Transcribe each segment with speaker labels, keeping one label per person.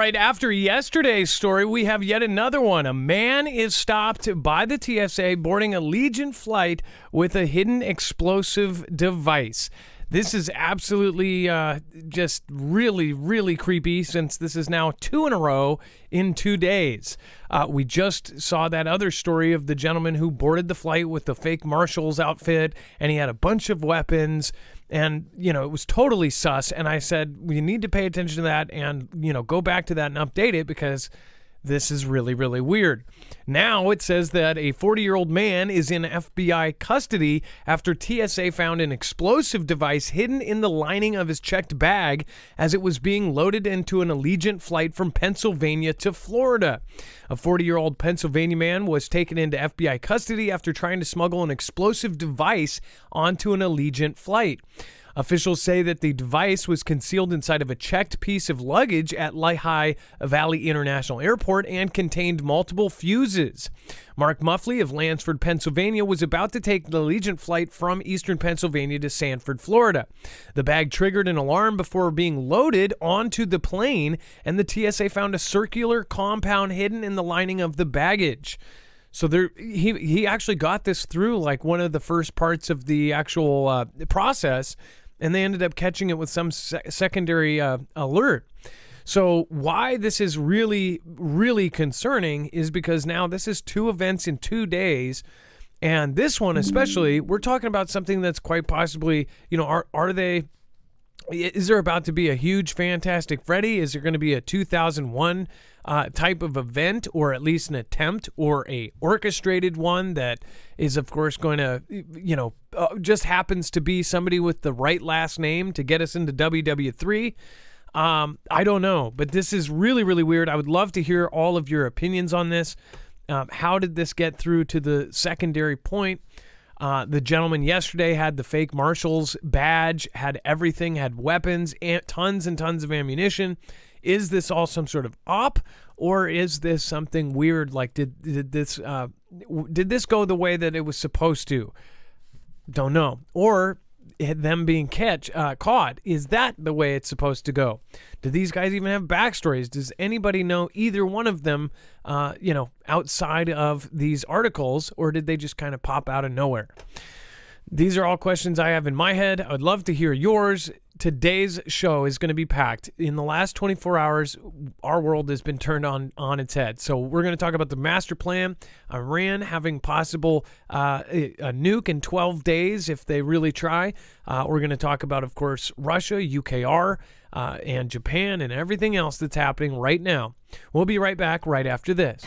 Speaker 1: right, after yesterday's story, we have yet another one. A man is stopped by the TSA boarding a Legion flight with a hidden explosive device. This is absolutely just really, really creepy, since this is now 2 in a row in 2 days. We just saw that other story of the gentleman who boarded the flight with the fake marshal's outfit, and he had a bunch of weapons, and, you know, it was totally sus. And I said, we need to pay attention to that and, you know, go back to that and update it, because this is really, really weird. Now it says that a 40-year-old man is in FBI custody after TSA found an explosive device hidden in the lining of his checked bag as it was being loaded into an Allegiant flight from Pennsylvania to Florida. A 40-year-old Pennsylvania man was taken into FBI custody after trying to smuggle an explosive device onto an Allegiant flight. Officials say that the device was concealed inside of a checked piece of luggage at Lehigh Valley International Airport and contained multiple fuses. Mark Muffley of Lansford, Pennsylvania, was about to take the Allegiant flight from eastern Pennsylvania to Sanford, Florida. The bag triggered an alarm before being loaded onto the plane, and the TSA found a circular compound hidden in the lining of the baggage. So he actually got this through like one of the first parts of the actual process, and they ended up catching it with some secondary alert. So why this is really, really concerning is because now this is 2 events in 2 days. And this one especially, we're talking about something that's quite possibly, you know, is there about to be a huge Fantastic Freddy? Is there going to be a 2001 type of event, or at least an attempt, or a orchestrated one that is, of course, going to, you know, just happens to be somebody with the right last name to get us into WW3? I don't know, but this is really, really weird. I would love to hear all of your opinions on this. How did this get through to the secondary point? The gentleman yesterday had the fake marshal's badge, had everything, had weapons, tons and tons of ammunition. Is this all some sort of op, or is this something weird? Like, did this go the way that it was supposed to? Don't know. Or them being caught, is that the way it's supposed to go? Do these guys even have backstories? Does anybody know either one of them, you know, outside of these articles, or did they just kind of pop out of nowhere? These are all questions I have in my head. I would love to hear yours. Today's show is going to be packed. In the last 24 hours, our world has been turned on its head. So we're going to talk about the master plan, Iran having possible a nuke in 12 days if they really try. We're going to talk about, of course, Russia, UKR, and Japan, and everything else that's happening right now. We'll be right back right after this.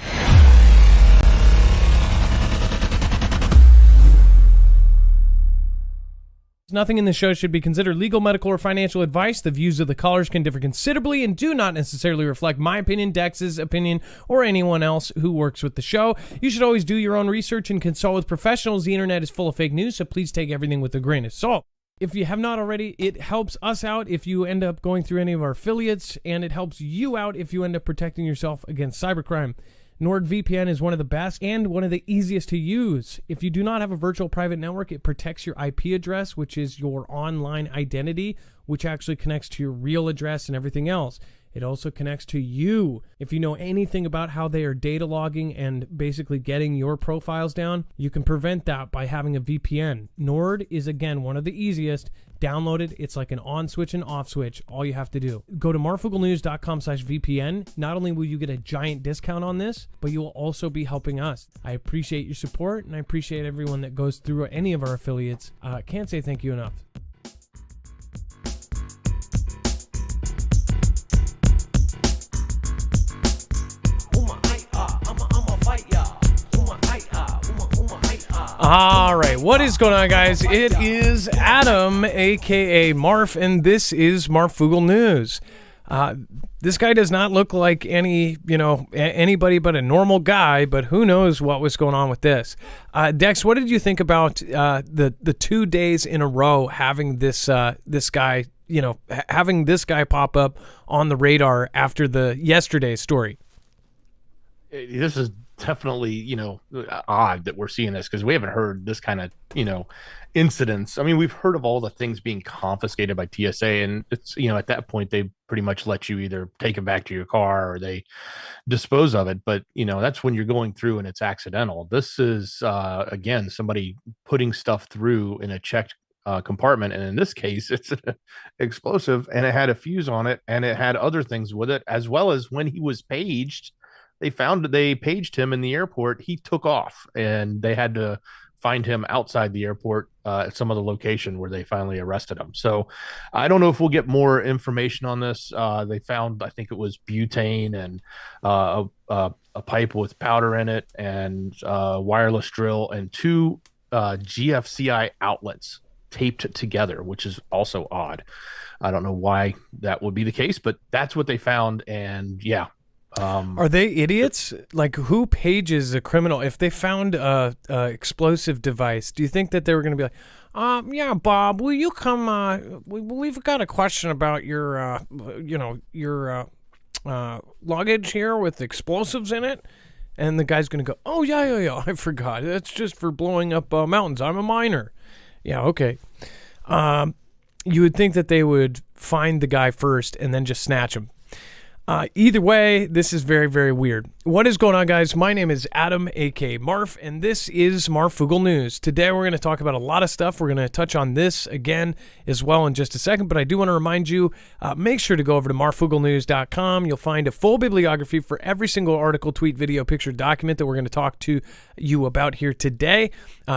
Speaker 1: Nothing in the show should be considered legal, medical, or financial advice. The views of the callers can differ considerably and do not necessarily reflect my opinion, Dex's opinion, or anyone else who works with the show. You should always do your own research and consult with professionals. The internet is full of fake news, so please take everything with a grain of salt. If you have not already, it helps us out if you end up going through any of our affiliates, and it helps you out if you end up protecting yourself against cybercrime. NordVPN is one of the best and one of the easiest to use. If you do not have a virtual private network, it protects your IP address, which is your online identity, which actually connects to your real address and everything else. It also connects to you. If you know anything about how they are data logging and basically getting your profiles down, you can prevent that by having a VPN. Nord is, again, one of the easiest. Download it. It's like an on switch and off switch. All you have to do. Go to marfooglenews.com/VPN. Not only will you get a giant discount on this, but you will also be helping us. I appreciate your support, and I appreciate everyone that goes through any of our affiliates. Can't say thank you enough. All right, what is going on, guys? It is Adam, a.k.a. Marf, and this is Marfoogle News. This guy does not look like anybody but a normal guy, but who knows what was going on with this. Dex, what did you think about the 2 days in a row having this guy pop up on the radar after the yesterday's story?
Speaker 2: This is definitely, odd that we're seeing this because we haven't heard this kind of, incidents. I mean, we've heard of all the things being confiscated by TSA, and it's, at that point, they pretty much let you either take it back to your car or they dispose of it. But, that's when you're going through and it's accidental. This is, again, somebody putting stuff through in a checked compartment. And in this case, it's explosive and it had a fuse on it and it had other things with it, as well as when he was paged. They paged him in the airport. He took off and they had to find him outside the airport at some other location where they finally arrested him. So I don't know if we'll get more information on this. They found, I think it was butane and a pipe with powder in it and wireless drill and two GFCI outlets taped together, which is also odd. I don't know why that would be the case, but that's what they found. And yeah,
Speaker 1: are they idiots? Like, who pages a criminal? If they found a explosive device, do you think that they were going to be like, yeah, Bob, will you come? We've got a question about your, your luggage here with explosives in it. And the guy's going to go, oh, yeah, I forgot. That's just for blowing up mountains. I'm a miner. Yeah, okay. You would think that they would find the guy first and then just snatch him. Either way, this is very, very weird. What is going on, guys? My name is Adam, a.k.a. Marf, and this is Marfoogle News. Today, we're going to talk about a lot of stuff. We're going to touch on this again as well in just a second, but I do want to remind you, make sure to go over to marfooglenews.com. You'll find a full bibliography for every single article, tweet, video, picture, document that we're going to talk to you about here today.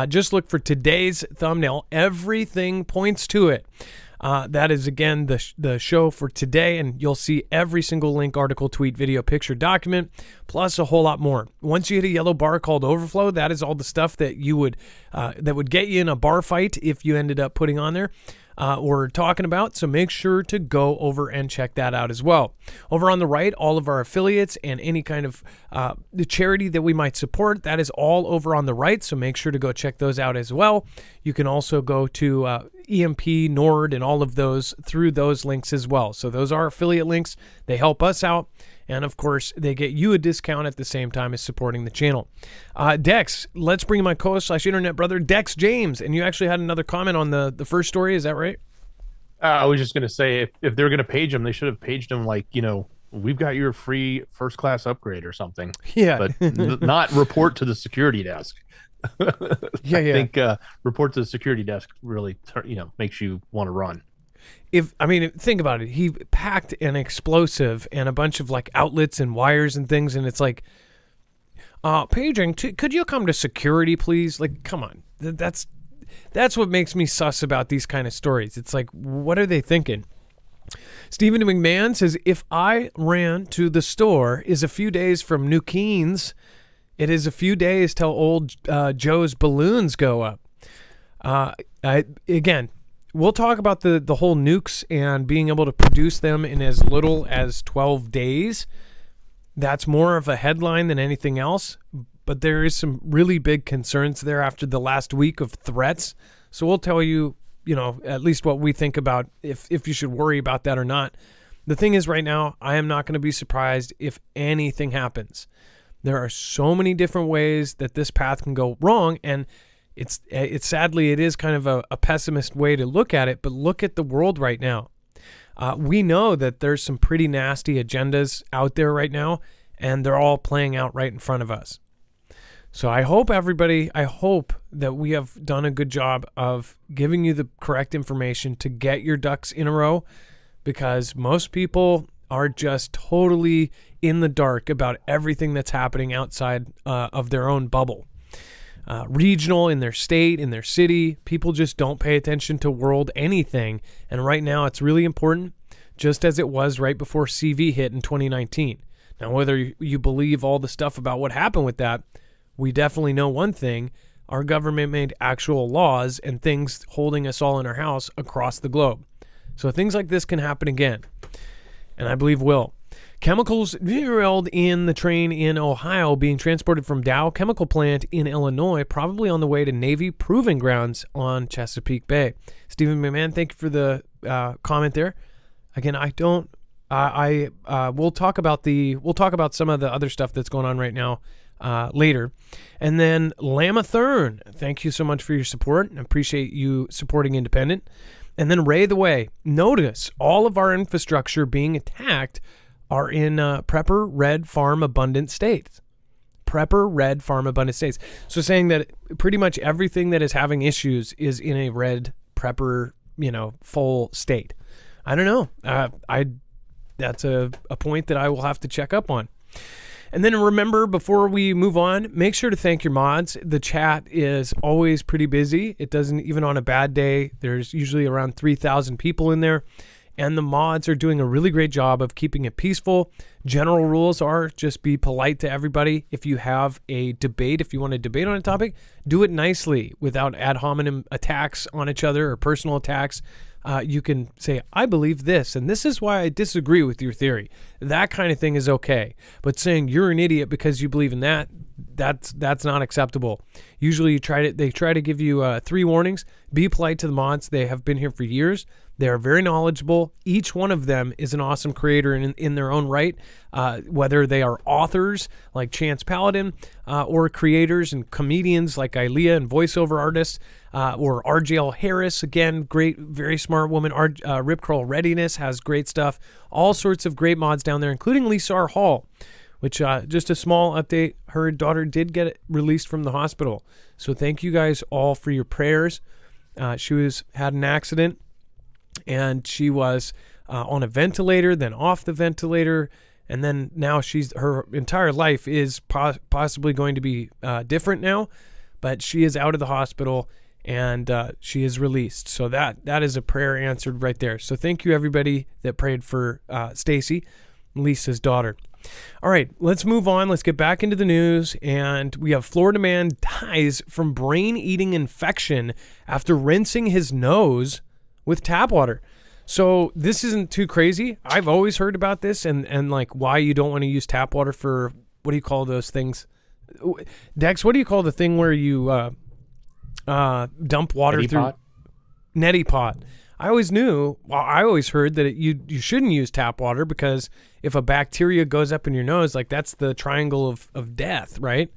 Speaker 1: Just look for today's thumbnail. Everything points to it. That is, again, the show for today, and you'll see every single link, article, tweet, video, picture, document, plus a whole lot more. Once you hit a yellow bar called overflow, that is all the stuff that you would that would get you in a bar fight if you ended up putting on there or talking about. So make sure to go over and check that out as well. Over on the right, all of our affiliates and any kind of the charity that we might support, that is all over on the right. So make sure to go check those out as well. You can also go to EMP, Nord, and all of those through those links as well. So those are affiliate links. They help us out. And of course, they get you a discount at the same time as supporting the channel. Dex, let's bring my co-host / internet brother, Dex James. And you actually had another comment on the first story. Is that right?
Speaker 2: I was just going to say, if they're going to page him, they should have paged him like, we've got your free first class upgrade or something.
Speaker 1: Yeah.
Speaker 2: But not report to the security desk.
Speaker 1: Yeah.
Speaker 2: I think report to the security desk really, makes you want to run.
Speaker 1: Think about it. He packed an explosive and a bunch of like outlets and wires and things, and it's like, paging. Could you come to security, please? Like, come on. That's what makes me sus about these kind of stories. It's like, what are they thinking? Stephen McMahon says, if I ran to the store is a few days from New Keens, it is a few days till old Joe's balloons go up. Again, we'll talk about the whole nukes and being able to produce them in as little as 12 days. That's more of a headline than anything else, but there is some really big concerns there after the last week of threats. So we'll tell you, at least what we think about if you should worry about that or not. The thing is, right now, I am not going to be surprised if anything happens. There are so many different ways that this path can go wrong, and it's sadly, it is kind of a pessimist way to look at it, but look at the world right now. We know that there's some pretty nasty agendas out there right now, and they're all playing out right in front of us. So I hope that we have done a good job of giving you the correct information to get your ducks in a row, because most people are just totally in the dark about everything that's happening outside of their own bubble. Regional, in their state, in their city, people just don't pay attention to world anything. And right now it's really important, just as it was right before CV hit in 2019. Now, whether you believe all the stuff about what happened with that, we definitely know one thing: our government made actual laws and things holding us all in our house across the globe. So things like this can happen again, and I believe will. Chemicals derailed in the train in Ohio being transported from Dow Chemical Plant in Illinois, probably on the way to Navy Proving Grounds on Chesapeake Bay. Stephen McMahon, thank you for the comment there. Again, we'll talk about some of the other stuff that's going on right now later. And then Lamathern, thank you so much for your support. I appreciate you supporting Independent. And then Ray the Way. Notice all of our infrastructure being attacked are in Prepper Red Farm Abundant states. Prepper Red Farm Abundant states. So saying that pretty much everything that is having issues is in a red Prepper, full state. I don't know. That's a point that I will have to check up on. And then remember, before we move on, make sure to thank your mods. The chat is always pretty busy. It doesn't, even on a bad day, there's usually around 3,000 people in there. And the mods are doing a really great job of keeping it peaceful. General rules are just be polite to everybody. If you have a debate, if you want to debate on a topic, do it nicely without ad hominem attacks on each other or personal attacks. You can say, I believe this, and this is why I disagree with your theory. That kind of thing is okay. But saying you're an idiot because you believe in that, that's not acceptable. Usually they try to give you 3 warnings. Be polite to the mods. They have been here for years. They are very knowledgeable. Each one of them is an awesome creator in their own right, whether they are authors like Chance Paladin or creators and comedians like Ilea and voiceover artists or RJL Harris. Again, great, very smart woman. Rip Curl Readiness has great stuff. All sorts of great mods down there, including Lisa R. Hall, which just a small update. Her daughter did get released from the hospital. So thank you guys all for your prayers. She had an accident. And she was on a ventilator, then off the ventilator, and then now her entire life is possibly going to be different now, but she is out of the hospital and she is released. So that is a prayer answered right there. So thank you everybody that prayed for Stacy, Lisa's daughter. All right, let's move on. Let's get back into the news. And we have Florida man dies from brain-eating infection after rinsing his nose with tap water. So this isn't too crazy. I've always heard about this and like why you don't want to use tap water for, what do you call those things? Dex, what do you call the thing where you dump water through? Neti pot. I always heard that you shouldn't use tap water because if a bacteria goes up in your nose, like that's the triangle of death, right?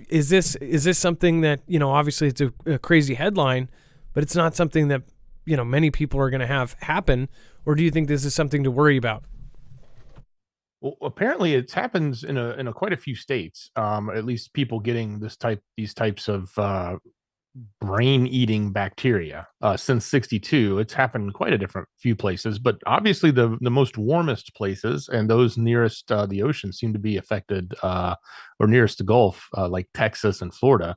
Speaker 1: Is this something that, obviously it's a crazy headline, but it's not something that, many people are going to have happen, or do you think this is something to worry about?
Speaker 2: Well, apparently it happens in a quite a few states. At least people getting these types of brain-eating bacteria since '62. It's happened in quite a different few places, but obviously the most warmest places and those nearest the ocean seem to be affected, or nearest the Gulf, like Texas and Florida,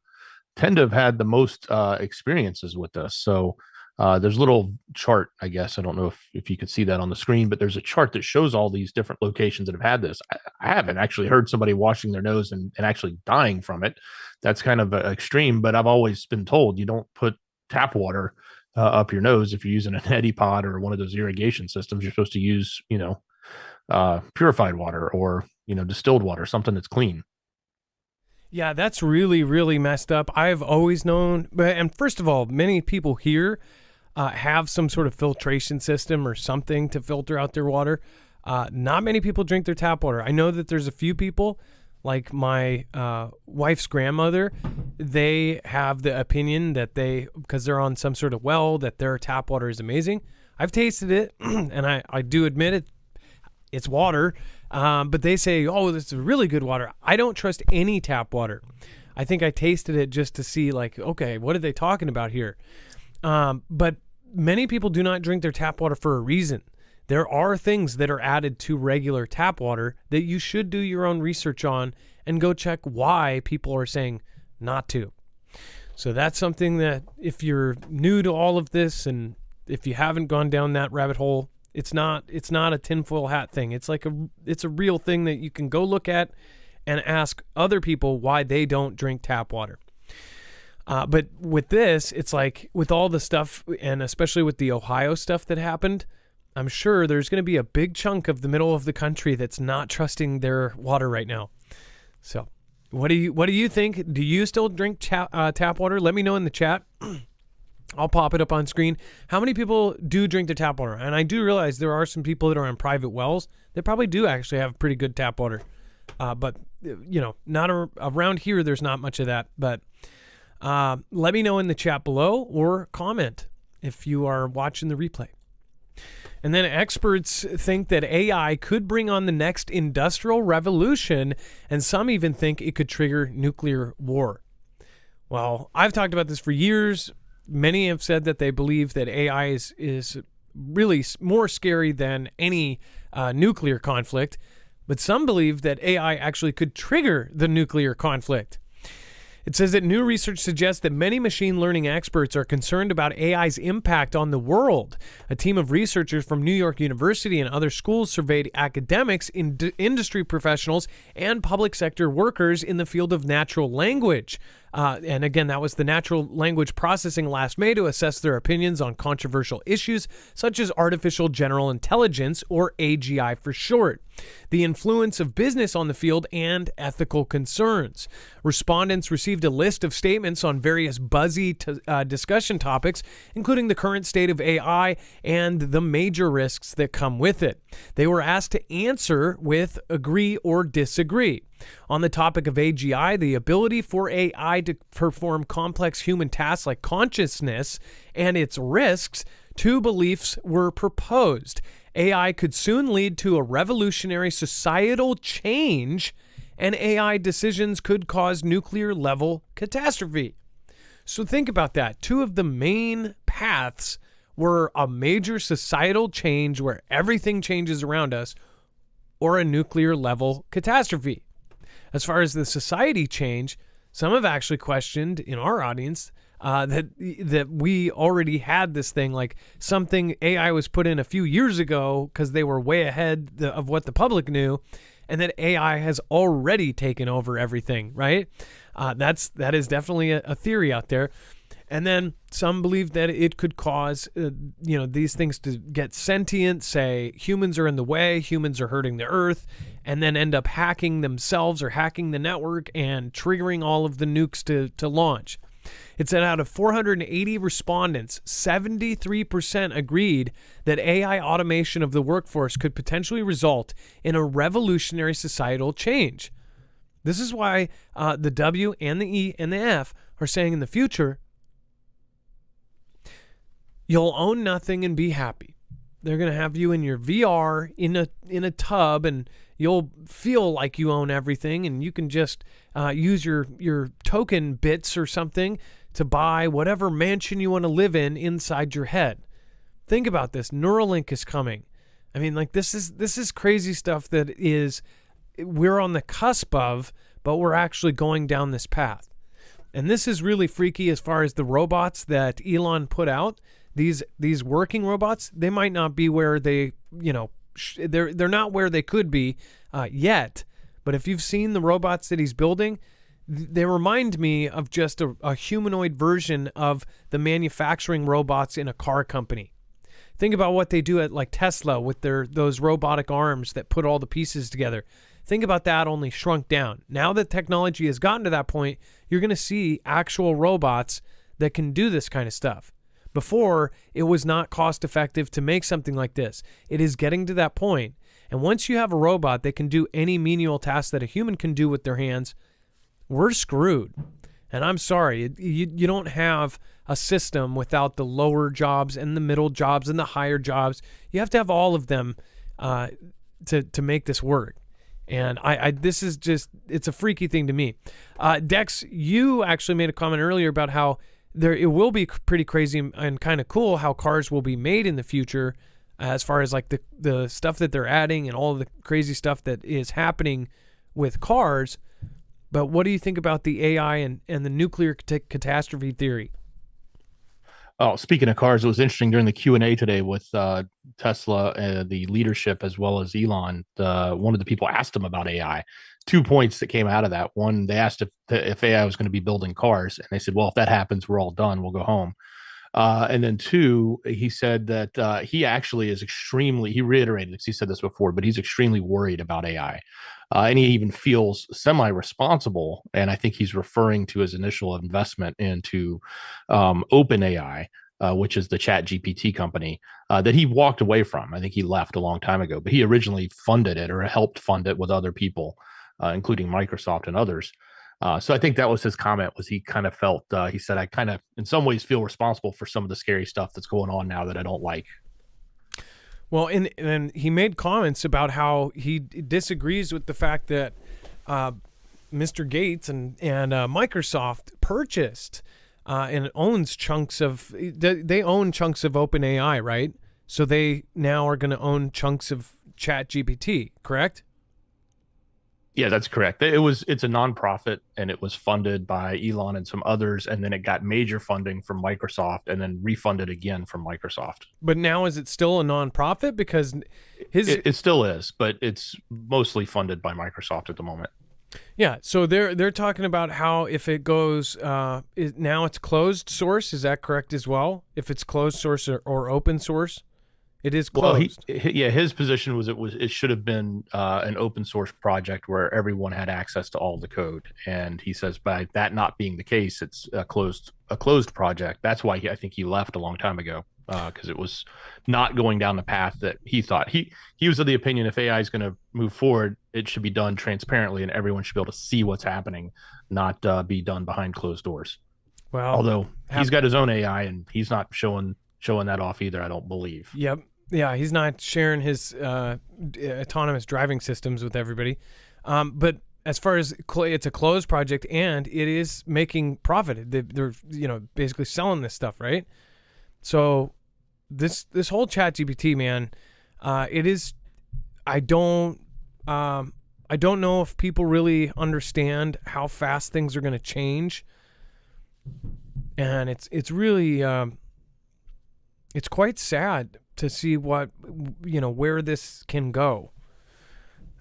Speaker 2: tend to have had the most experiences with this. So there's a little chart, I guess. I don't know if you could see that on the screen, but there's a chart that shows all these different locations that have had this. I haven't actually heard somebody washing their nose and actually dying from it. That's kind of extreme, but I've always been told you don't put tap water up your nose if you're using an neti pot or one of those irrigation systems. You're supposed to use, purified water or, distilled water, something that's clean.
Speaker 1: Yeah, that's really, really messed up. I've always known, and first of all, many people here have some sort of filtration system or something to filter out their water. Not many people drink their tap water. I know that there's a few people, like my wife's grandmother, they have the opinion that because they're on some sort of well, that their tap water is amazing. I've tasted it, and I do admit it's water. But they say, oh, this is really good water. I don't trust any tap water. I think I tasted it just to see, like, okay, what are they talking about here? But many people do not drink their tap water for a reason. There are things that are added to regular tap water that you should do your own research on and go check why people are saying not to. So that's something that if you're new to all of this and if you haven't gone down that rabbit hole, it's not a tinfoil hat thing. It's a real thing that you can go look at and ask other people why they don't drink tap water. But with this, it's like with all the stuff, and especially with the Ohio stuff that happened, I'm sure there's going to be a big chunk of the middle of the country that's not trusting their water right now. So what do you think? Do you still drink tap water? Let me know in the chat. I'll pop it up on screen. How many people do drink their tap water? And I do realize there are some people that are on private wells that probably do actually have pretty good tap water. But not around here. There's not much of that. But let me know in the chat below or comment if you are watching the replay. And then experts think that AI could bring on the next industrial revolution, and some even think it could trigger nuclear war. Well, I've talked about this for years. Many have said that they believe that AI is really more scary than any nuclear conflict, but some believe that AI actually could trigger the nuclear conflict. It says that new research suggests that many machine learning experts are concerned about AI's impact on the world. A team of researchers from New York University and other schools surveyed academics, industry professionals, and public sector workers in the field of natural language. And again, that was the natural language processing last May to assess their opinions on controversial issues such as artificial general intelligence, or AGI for short, the influence of business on the field, and ethical concerns. Respondents received a list of statements on various buzzy discussion topics, including the current state of AI and the major risks that come with it. They were asked to answer with agree or disagree. On the topic of AGI, the ability for AI to perform complex human tasks like consciousness and its risks, two beliefs were proposed. AI could soon lead to a revolutionary societal change, and AI decisions could cause nuclear-level catastrophe. So think about that. Two of the main paths were a major societal change where everything changes around us, or a nuclear-level catastrophe. As far as the society change, some have actually questioned in our audience that we already had this thing, like something AI was put in a few years ago because they were way ahead of what the public knew, and that AI has already taken over everything, right? That is definitely a theory out there. And then some believe that it could cause, these things to get sentient, say humans are in the way, humans are hurting the earth, and then end up hacking themselves or hacking the network and triggering all of the nukes to launch. It said out of 480 respondents, 73% agreed that AI automation of the workforce could potentially result in a revolutionary societal change. This is why the W and the E and the F are saying in the future, you'll own nothing and be happy. They're going to have you in your VR in a tub, and you'll feel like you own everything, and you can just use your token bits or something to buy whatever mansion you want to live in inside your head. Think about this. Neuralink is coming. I mean, like this is crazy stuff that we're on the cusp of, but we're actually going down this path. And this is really freaky as far as the robots that Elon put out. These working robots, they might not be where they, they're not where they could be yet. But if you've seen the robots that he's building, they remind me of just a humanoid version of the manufacturing robots in a car company. Think about what they do at like Tesla with those robotic arms that put all the pieces together. Think about that, only shrunk down. Now that technology has gotten to that point, you're going to see actual robots that can do this kind of stuff. Before, it was not cost effective to make something like this. It is getting to that point. And once you have a robot that can do any menial task that a human can do with their hands, we're screwed. And I'm sorry, you don't have a system without the lower jobs and the middle jobs and the higher jobs. You have to have all of them to make this work. And this is just, it's a freaky thing to me. Dex, you actually made a comment earlier about how it will be pretty crazy and kind of cool how cars will be made in the future, as far as like the stuff that they're adding and all the crazy stuff that is happening with cars. But what do you think about the AI and the nuclear catastrophe theory?
Speaker 2: Oh, speaking of cars, it was interesting during the Q&A today with Tesla, the leadership, as well as Elon. One of the people asked him about AI. 2 points that came out of that. One, they asked if AI was going to be building cars, and they said, well, if that happens, we're all done. We'll go home. And then two, he said that he actually is he reiterated this, he said this before, but he's extremely worried about AI. And he even feels semi-responsible. And I think he's referring to his initial investment into OpenAI, which is the Chat GPT company that he walked away from. I think he left a long time ago, but he originally funded it or helped fund it with other people. including Microsoft and others. So I think that was his comment. Was he kind of felt he said, I kind of in some ways feel responsible for some of the scary stuff that's going on now that I don't like.
Speaker 1: Well, and he made comments about how he disagrees with the fact that Mr. Gates and Microsoft purchased and owns chunks of they own chunks of OpenAI, right? So they now are going to own chunks of ChatGPT, correct?
Speaker 2: Yeah, that's correct. It's a nonprofit and it was funded by Elon and some others, and then it got major funding from Microsoft and then refunded again from Microsoft.
Speaker 1: But now is it still a nonprofit? Because
Speaker 2: it still is, but it's mostly funded by Microsoft at the moment.
Speaker 1: Yeah, so they're talking about how if it goes now it's closed source. Is that correct as well? If it's closed source or open source? It is closed.
Speaker 2: Well, his position was it should have been an open source project where everyone had access to all the code, and he says by that not being the case, it's a closed project. That's why I think he left a long time ago, because it was not going down the path that he thought. He was of the opinion if AI is going to move forward, it should be done transparently, and everyone should be able to see what's happening, not be done behind closed doors.
Speaker 1: Well,
Speaker 2: although he's got his own AI and he's not showing that off either, I don't believe.
Speaker 1: Yep. Yeah, he's not sharing his autonomous driving systems with everybody. But as far as it's a closed project and it is making profit, they're basically selling this stuff, right? So this whole ChatGPT, man, it is. I don't know if people really understand how fast things are going to change, and it's really it's quite sad to see where this can go.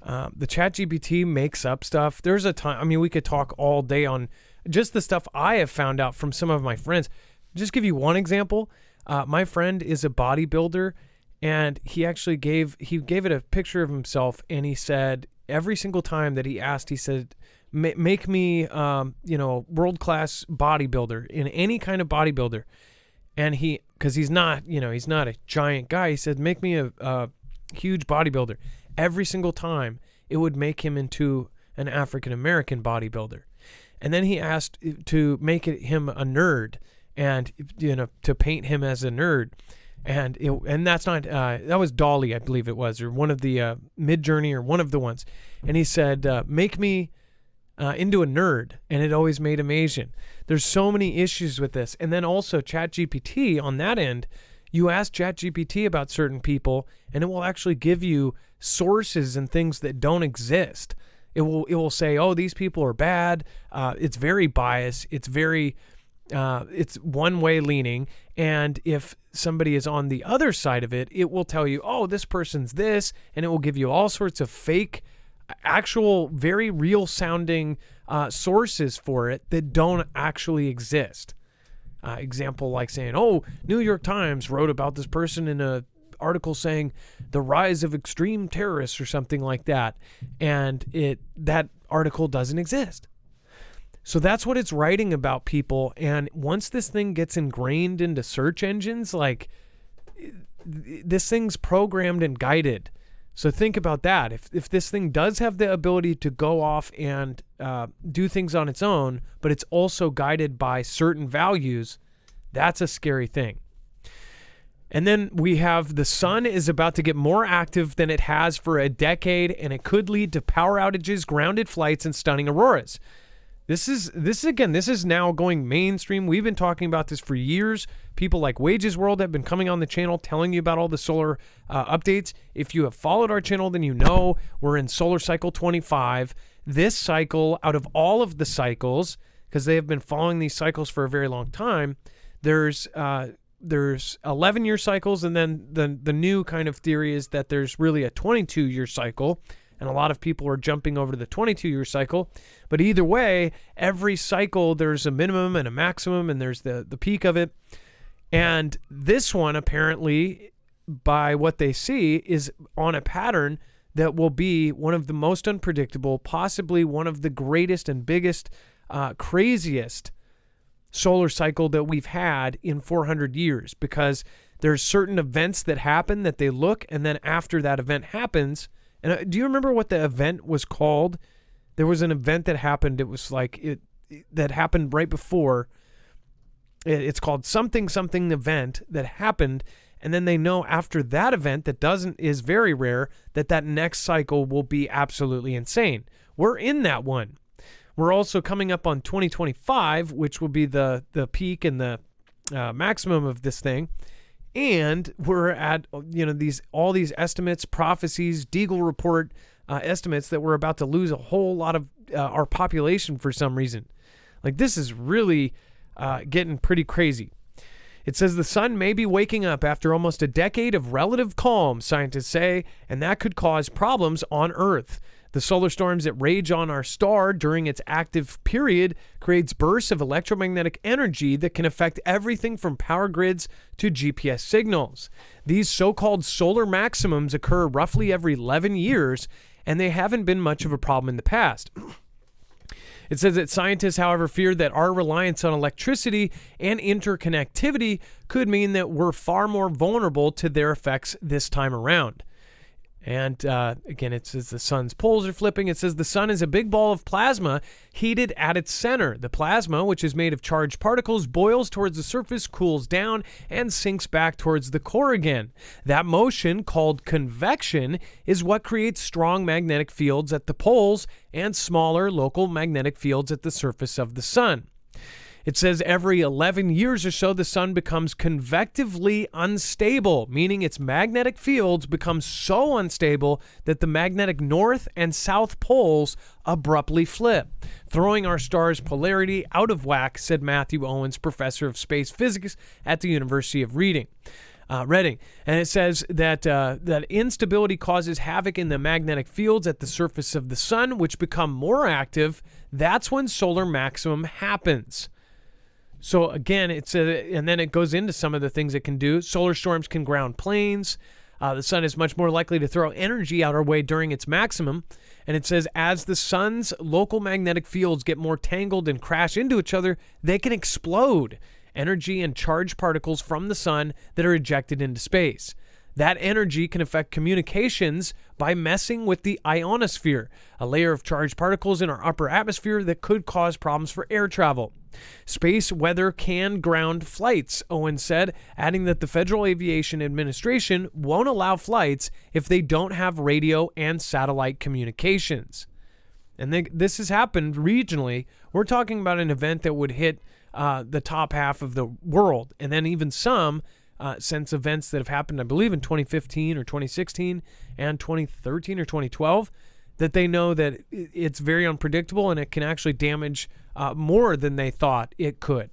Speaker 1: The ChatGPT makes up stuff. There's a time, we could talk all day on just the stuff I have found out from some of my friends. Just give you one example. My friend is a bodybuilder, and he actually gave it a picture of himself, and he said every single time that he asked, he said, make me, world-class bodybuilder in any kind of bodybuilder. And because he's not a giant guy, he said, make me a huge bodybuilder. Every single time it would make him into an African-American bodybuilder. And then he asked to make him a nerd and, to paint him as a nerd. And that's not, that was Dolly, I believe it was, or one of the Mid-Journey or one of the ones. And he said, make me into a nerd, and it always made him Asian. There's so many issues with this. And then also ChatGPT on that end, you ask ChatGPT about certain people, and it will actually give you sources and things that don't exist. It will say, oh, these people are bad. It's very biased. It's very it's one way leaning. And if somebody is on the other side of it, it will tell you, oh, this person's this, and it will give you all sorts of fake, actual, very real sounding sources for it that don't actually exist. Example like saying, oh, New York Times wrote about this person in a article saying the rise of extreme terrorists or something like that, and that article doesn't exist. So that's what it's writing about people. And once this thing gets ingrained into search engines, like this thing's programmed and guided. So think about that. If this thing does have the ability to go off and do things on its own, but it's also guided by certain values, that's a scary thing. And then we have the sun is about to get more active than it has for a decade, and it could lead to power outages, grounded flights, and stunning auroras. This is now going mainstream. We've been talking about this for years. People like Wages World have been coming on the channel telling you about all the solar updates. If you have followed our channel, then you know we're in solar cycle 25. This cycle, out of all of the cycles, because they have been following these cycles for a very long time, there's 11-year cycles, and then the new kind of theory is that there's really a 22-year cycle. And a lot of people are jumping over to the 22-year cycle. But either way, every cycle, there's a minimum and a maximum, and there's the peak of it. And this one, apparently, by what they see, is on a pattern that will be one of the most unpredictable, possibly one of the greatest and biggest, craziest solar cycle that we've had in 400 years. Because there's certain events that happen that they look, and then after that event happens... And do you remember what the event was called There was an event that happened. It was that happened right before. It's called something event that happened, and then they know after that event is very rare, that next cycle will be absolutely insane. We're in that one. We're also coming up on 2025, which will be the peak and the maximum of this thing. And we're at all these estimates, prophecies, Deagle report estimates that we're about to lose a whole lot of our population for some reason. Like, this is really getting pretty crazy. It says the sun may be waking up after almost a decade of relative calm, scientists say, and that could cause problems on Earth. The solar storms that rage on our star during its active period creates bursts of electromagnetic energy that can affect everything from power grids to GPS signals. These so-called solar maximums occur roughly every 11 years, and they haven't been much of a problem in the past. It says that scientists, however, fear that our reliance on electricity and interconnectivity could mean that we're far more vulnerable to their effects this time around. And again, it says the sun's poles are flipping. It says the sun is a big ball of plasma heated at its center. The plasma, which is made of charged particles, boils towards the surface, cools down, and sinks back towards the core again. That motion, called convection, is what creates strong magnetic fields at the poles and smaller local magnetic fields at the surface of the sun. It says every 11 years or so, the sun becomes convectively unstable, meaning its magnetic fields become so unstable that the magnetic north and south poles abruptly flip, throwing our star's polarity out of whack, said Matthew Owens, professor of space physics at the University of Reading. And it says that that instability causes havoc in the magnetic fields at the surface of the sun, which become more active. That's when solar maximum happens. So again, and then it goes into some of the things it can do. Solar storms can ground planes. The sun is much more likely to throw energy out our way during its maximum. And it says as the sun's local magnetic fields get more tangled and crash into each other, they can explode energy and charged particles from the sun that are ejected into space. That energy can affect communications by messing with the ionosphere, a layer of charged particles in our upper atmosphere that could cause problems for air travel. Space weather can ground flights, Owen said, adding that the Federal Aviation Administration won't allow flights if they don't have radio and satellite communications. And this has happened regionally. We're talking about an event that would hit the top half of the world, and then even some since events that have happened, I believe, in 2015 or 2016 and 2013 or 2012, that they know that it's very unpredictable and it can actually damage more than they thought it could.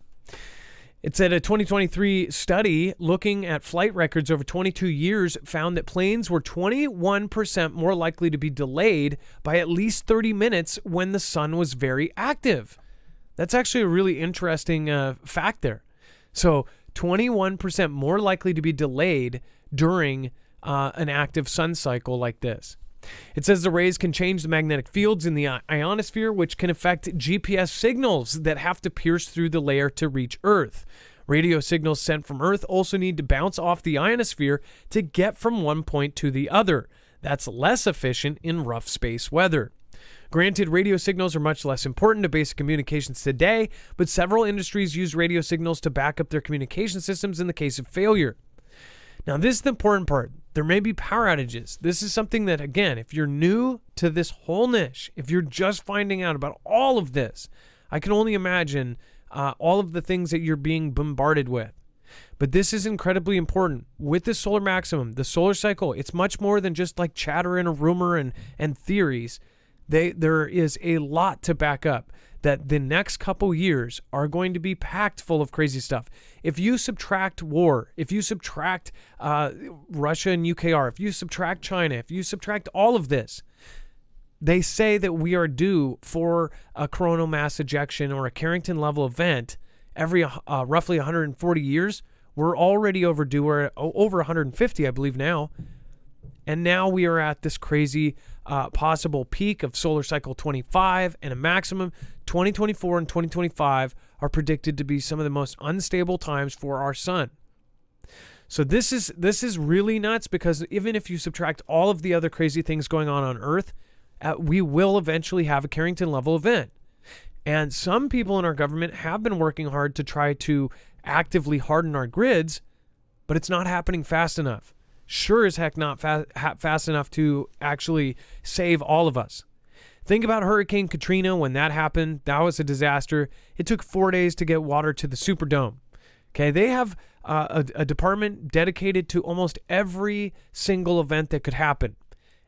Speaker 1: It said a 2023 study looking at flight records over 22 years found that planes were 21% more likely to be delayed by at least 30 minutes when the sun was very active. That's actually a really interesting fact there. So 21% more likely to be delayed during an active sun cycle like this. It says the rays can change the magnetic fields in the ionosphere, which can affect GPS signals that have to pierce through the layer to reach Earth. Radio signals sent from Earth also need to bounce off the ionosphere to get from one point to the other. That's less efficient in rough space weather. Granted, radio signals are much less important to basic communications today, but several industries use radio signals to back up their communication systems in the case of failure. Now, this is the important part. There may be power outages. This is something that, again, if you're new to this whole niche, if you're just finding out about all of this, I can only imagine all of the things that you're being bombarded with. But this is incredibly important. With the solar maximum, the solar cycle, it's much more than just like chatter and a rumor and theories. There is a lot to back up that the next couple years are going to be packed full of crazy stuff. If you subtract war, if you subtract Russia and UKR, if you subtract China, if you subtract all of this, they say that we are due for a coronal mass ejection or a Carrington level event every roughly 140 years. We're already overdue. We're at over 150, I believe now. And now we are at this crazy possible peak of solar cycle 25 and a maximum. 2024 and 2025 are predicted to be some of the most unstable times for our sun. So this is really nuts, because even if you subtract all of the other crazy things going on Earth, we will eventually have a Carrington level event. And some people in our government have been working hard to try to actively harden our grids, but it's not happening fast enough. Sure as heck not fast enough to actually save all of us. Think about Hurricane Katrina when that happened. That was a disaster. It took 4 days to get water to the Superdome. Okay, they have a department dedicated to almost every single event that could happen.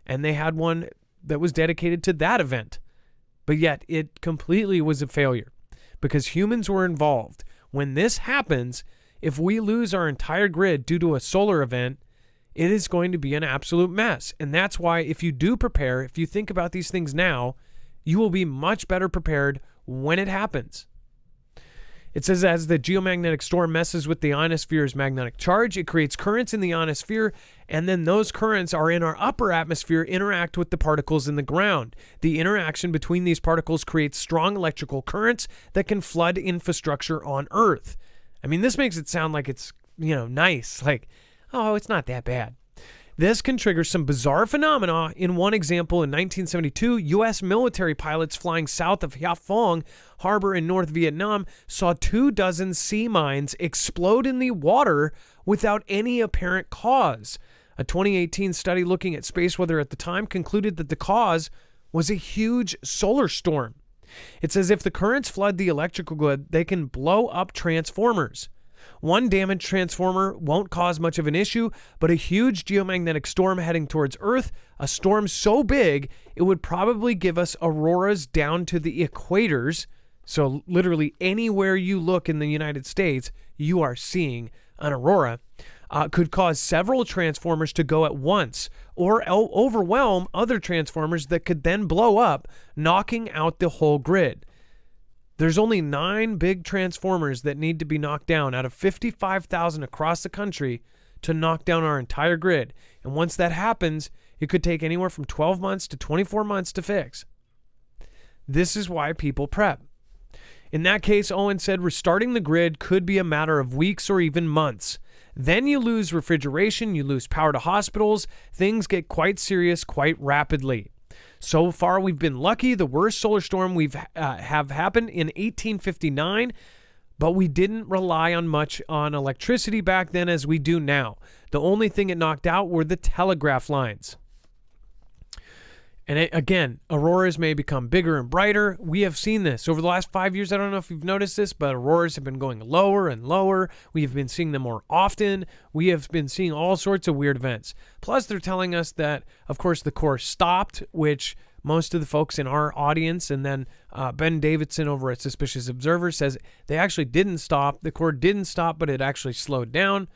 Speaker 1: And they had one that was dedicated to that event. But yet it completely was a failure because humans were involved. When this happens, if we lose our entire grid due to a solar event, it is going to be an absolute mess. And that's why if you do prepare, if you think about these things now, you will be much better prepared when it happens. It says as the geomagnetic storm messes with the ionosphere's magnetic charge, it creates currents in the ionosphere, and then those currents are in our upper atmosphere, interact with the particles in the ground. The interaction between these particles creates strong electrical currents that can flood infrastructure on Earth. I mean, this makes it sound like it's, nice, like, oh, it's not that bad. This can trigger some bizarre phenomena. In one example, in 1972, U.S. military pilots flying south of Haiphong Harbor in North Vietnam saw 24 sea mines explode in the water without any apparent cause. A 2018 study looking at space weather at the time concluded that the cause was a huge solar storm. It says if the currents flood the electrical grid, they can blow up transformers. One damaged transformer won't cause much of an issue, but a huge geomagnetic storm heading towards Earth, a storm so big, it would probably give us auroras down to the equators. So literally anywhere you look in the United States, you are seeing an aurora. Could cause several transformers to go at once or overwhelm other transformers that could then blow up, knocking out the whole grid. There's only 9 big transformers that need to be knocked down out of 55,000 across the country to knock down our entire grid. And once that happens, it could take anywhere from 12 months to 24 months to fix. This is why people prep. In that case, Owen said restarting the grid could be a matter of weeks or even months. Then you lose refrigeration, you lose power to hospitals, things get quite serious quite rapidly. So far, we've been lucky. The worst solar storm we've have happened in 1859, but we didn't rely on much on electricity back then as we do now. The only thing it knocked out were the telegraph lines. And again, auroras may become bigger and brighter. We have seen this over the last 5 years. I don't know if you've noticed this, but auroras have been going lower and lower. We have been seeing them more often. We have been seeing all sorts of weird events. Plus, they're telling us that, of course, the core stopped, which most of the folks in our audience, and then Ben Davidson over at Suspicious Observer says they actually didn't stop. The core didn't stop, but it actually slowed down.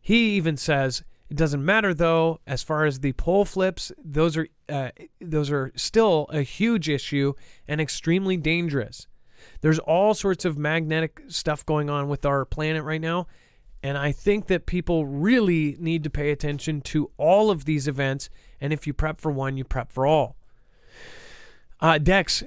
Speaker 1: He even says it doesn't matter, though, as far as the pole flips, those are still a huge issue and extremely dangerous. There's all sorts of magnetic stuff going on with our planet right now, and I think that people really need to pay attention to all of these events, and if you prep for one, you prep for all. Dex,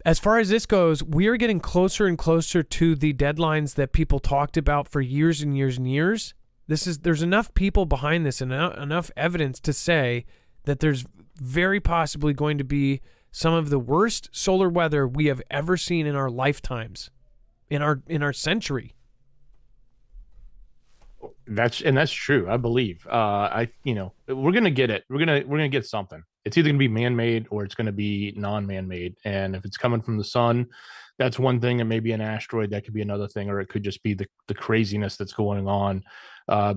Speaker 1: as far as this goes, we are getting closer and closer to the deadlines that people talked about for years and years and years. There's enough people behind this and enough evidence to say that there's very possibly going to be some of the worst solar weather we have ever seen in our lifetimes, in our century.
Speaker 2: That's true. I believe. We're gonna get it. We're gonna get something. It's either gonna be man-made or it's gonna be non-man-made. And if it's coming from the sun, that's one thing. It may be an asteroid. That could be another thing, or it could just be the craziness that's going on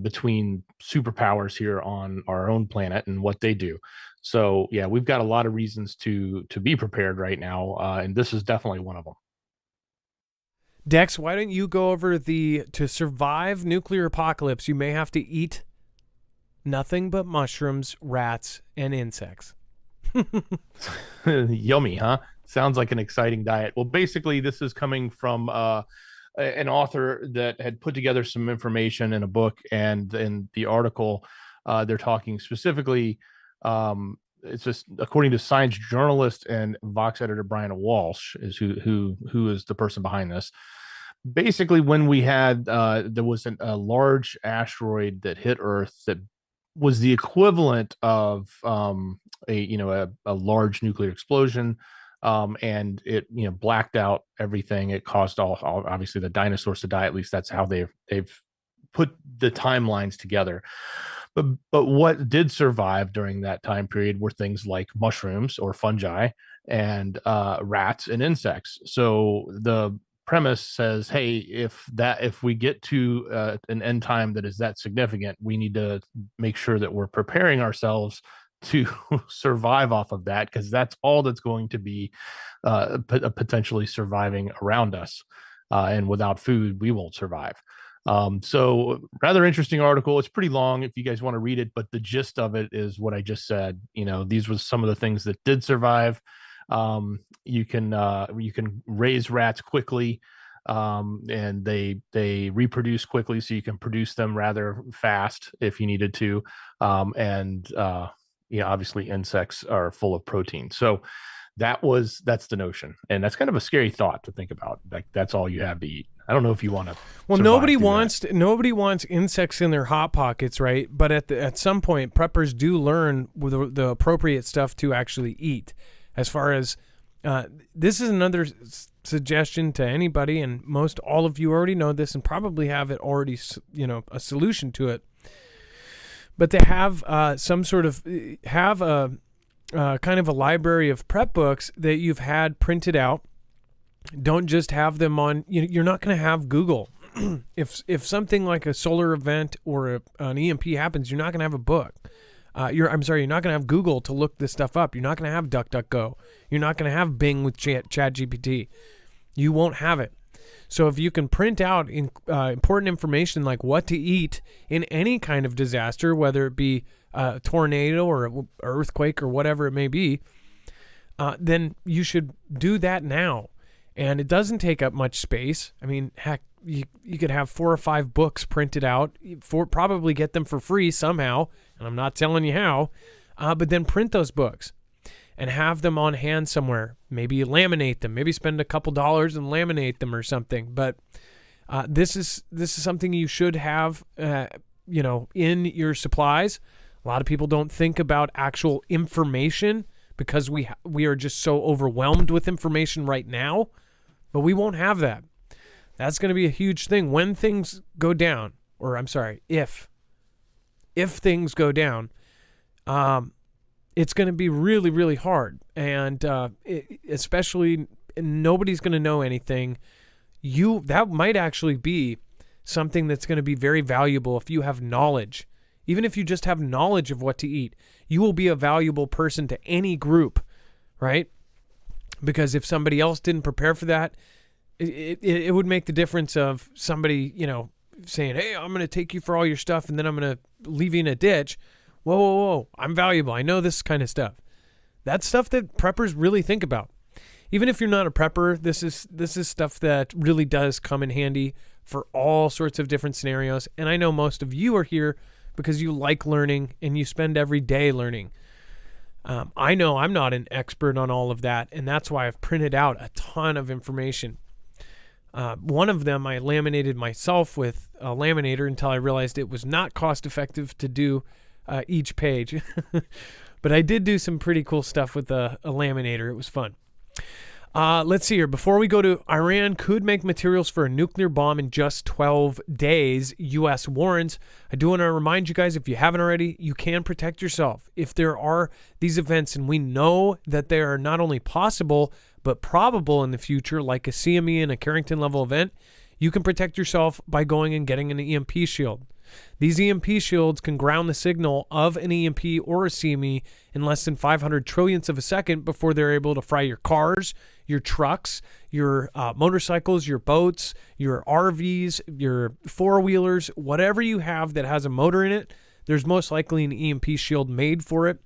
Speaker 2: between superpowers here on our own planet and what they do. So yeah, we've got a lot of reasons to be prepared right now, and this is definitely one of them.
Speaker 1: Dex, why don't you go over to survive nuclear apocalypse, you may have to eat nothing but mushrooms, rats, and insects.
Speaker 2: Yummy, huh? Sounds like an exciting diet. Well, basically, this is coming from an author that had put together some information in a book, and in the article, they're talking specifically. It's just according to science journalist and Vox editor Brian Walsh is who is the person behind this. Basically, when we had there was a large asteroid that hit Earth that was the equivalent of a large nuclear explosion, and it blacked out everything. It caused all obviously the dinosaurs to die. At least that's how they've put the timelines together. But what did survive during that time period were things like mushrooms or fungi and rats and insects. So the premise says, hey, if we get to an end time that is that significant, we need to make sure that we're preparing ourselves to survive off of that, because that's all that's going to be potentially surviving around us. And without food, we won't survive. So rather interesting article. It's pretty long if you guys want to read it, but the gist of it is what I just said. These were some of the things that did survive. You can raise rats quickly, and they reproduce quickly, so you can produce them rather fast if you needed to. And obviously insects are full of protein. So that's the notion, and that's kind of a scary thought to think about. Like, that's all you have to eat. I don't know if you want to.
Speaker 1: Well, nobody wants insects in their hot pockets, right? But at some point, preppers do learn the appropriate stuff to actually eat. As far as this is another suggestion to anybody, and most all of you already know this and probably have it already, a solution to it. But to have some sort of kind of a library of prep books that you've had printed out. Don't just have them on. You're not going to have Google. If something like a solar event or an EMP happens, you're not going to have a book. You're not going to have Google to look this stuff up. You're not going to have DuckDuckGo. You're not going to have Bing with ChatGPT. You won't have it. So if you can print out important information like what to eat in any kind of disaster, whether it be a tornado or an earthquake or whatever it may be, then you should do that now. And it doesn't take up much space. I mean, heck, you could have 4 or 5 books printed out, probably get them for free somehow, and I'm not telling you how, but then print those books and have them on hand somewhere. Maybe laminate them. Maybe spend a couple dollars and laminate them or something. But this is something you should have, in your supplies. A lot of people don't think about actual information because we are just so overwhelmed with information right now. But we won't have that. That's going to be a huge thing when things go down, or I'm sorry, if things go down, it's going to be really, really hard. And especially nobody's going to know anything. That might actually be something that's going to be very valuable if you have knowledge. Even if you just have knowledge of what to eat, you will be a valuable person to any group, right? Because if somebody else didn't prepare for that, it would make the difference of somebody, saying, hey, I'm going to take you for all your stuff and then I'm going to leave you in a ditch. Whoa, I'm valuable. I know this kind of stuff. That's stuff that preppers really think about. Even if you're not a prepper, this is stuff that really does come in handy for all sorts of different scenarios. And I know most of you are here because you like learning and you spend every day learning. I know I'm not an expert on all of that, and that's why I've printed out a ton of information. One of them I laminated myself with a laminator until I realized it was not cost effective to do each page. But I did do some pretty cool stuff with a laminator. It was fun. Let's see here. Before we go to Iran could make materials for a nuclear bomb in just 12 days, U.S. warns. I do want to remind you guys, if you haven't already, you can protect yourself. If there are these events, and we know that they are not only possible, but probable in the future, like a CME and a Carrington level event, you can protect yourself by going and getting an EMP shield. These EMP shields can ground the signal of an EMP or a CME in less than 500 trillionths of a second before they're able to fry your cars, your trucks, your motorcycles, your boats, your RVs, your four-wheelers, whatever you have that has a motor in it. There's most likely an EMP shield made for it,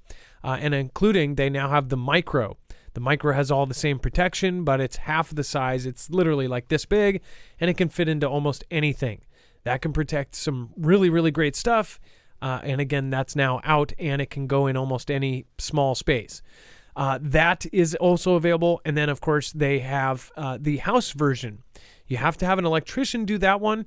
Speaker 1: and including they now have the micro. The micro has all the same protection, but it's half the size. It's literally like this big, and it can fit into almost anything. That can protect some really, really great stuff. And again, that's now out, and it can go in almost any small space. That is also available. And then, of course, they have the house version. You have to have an electrician do that one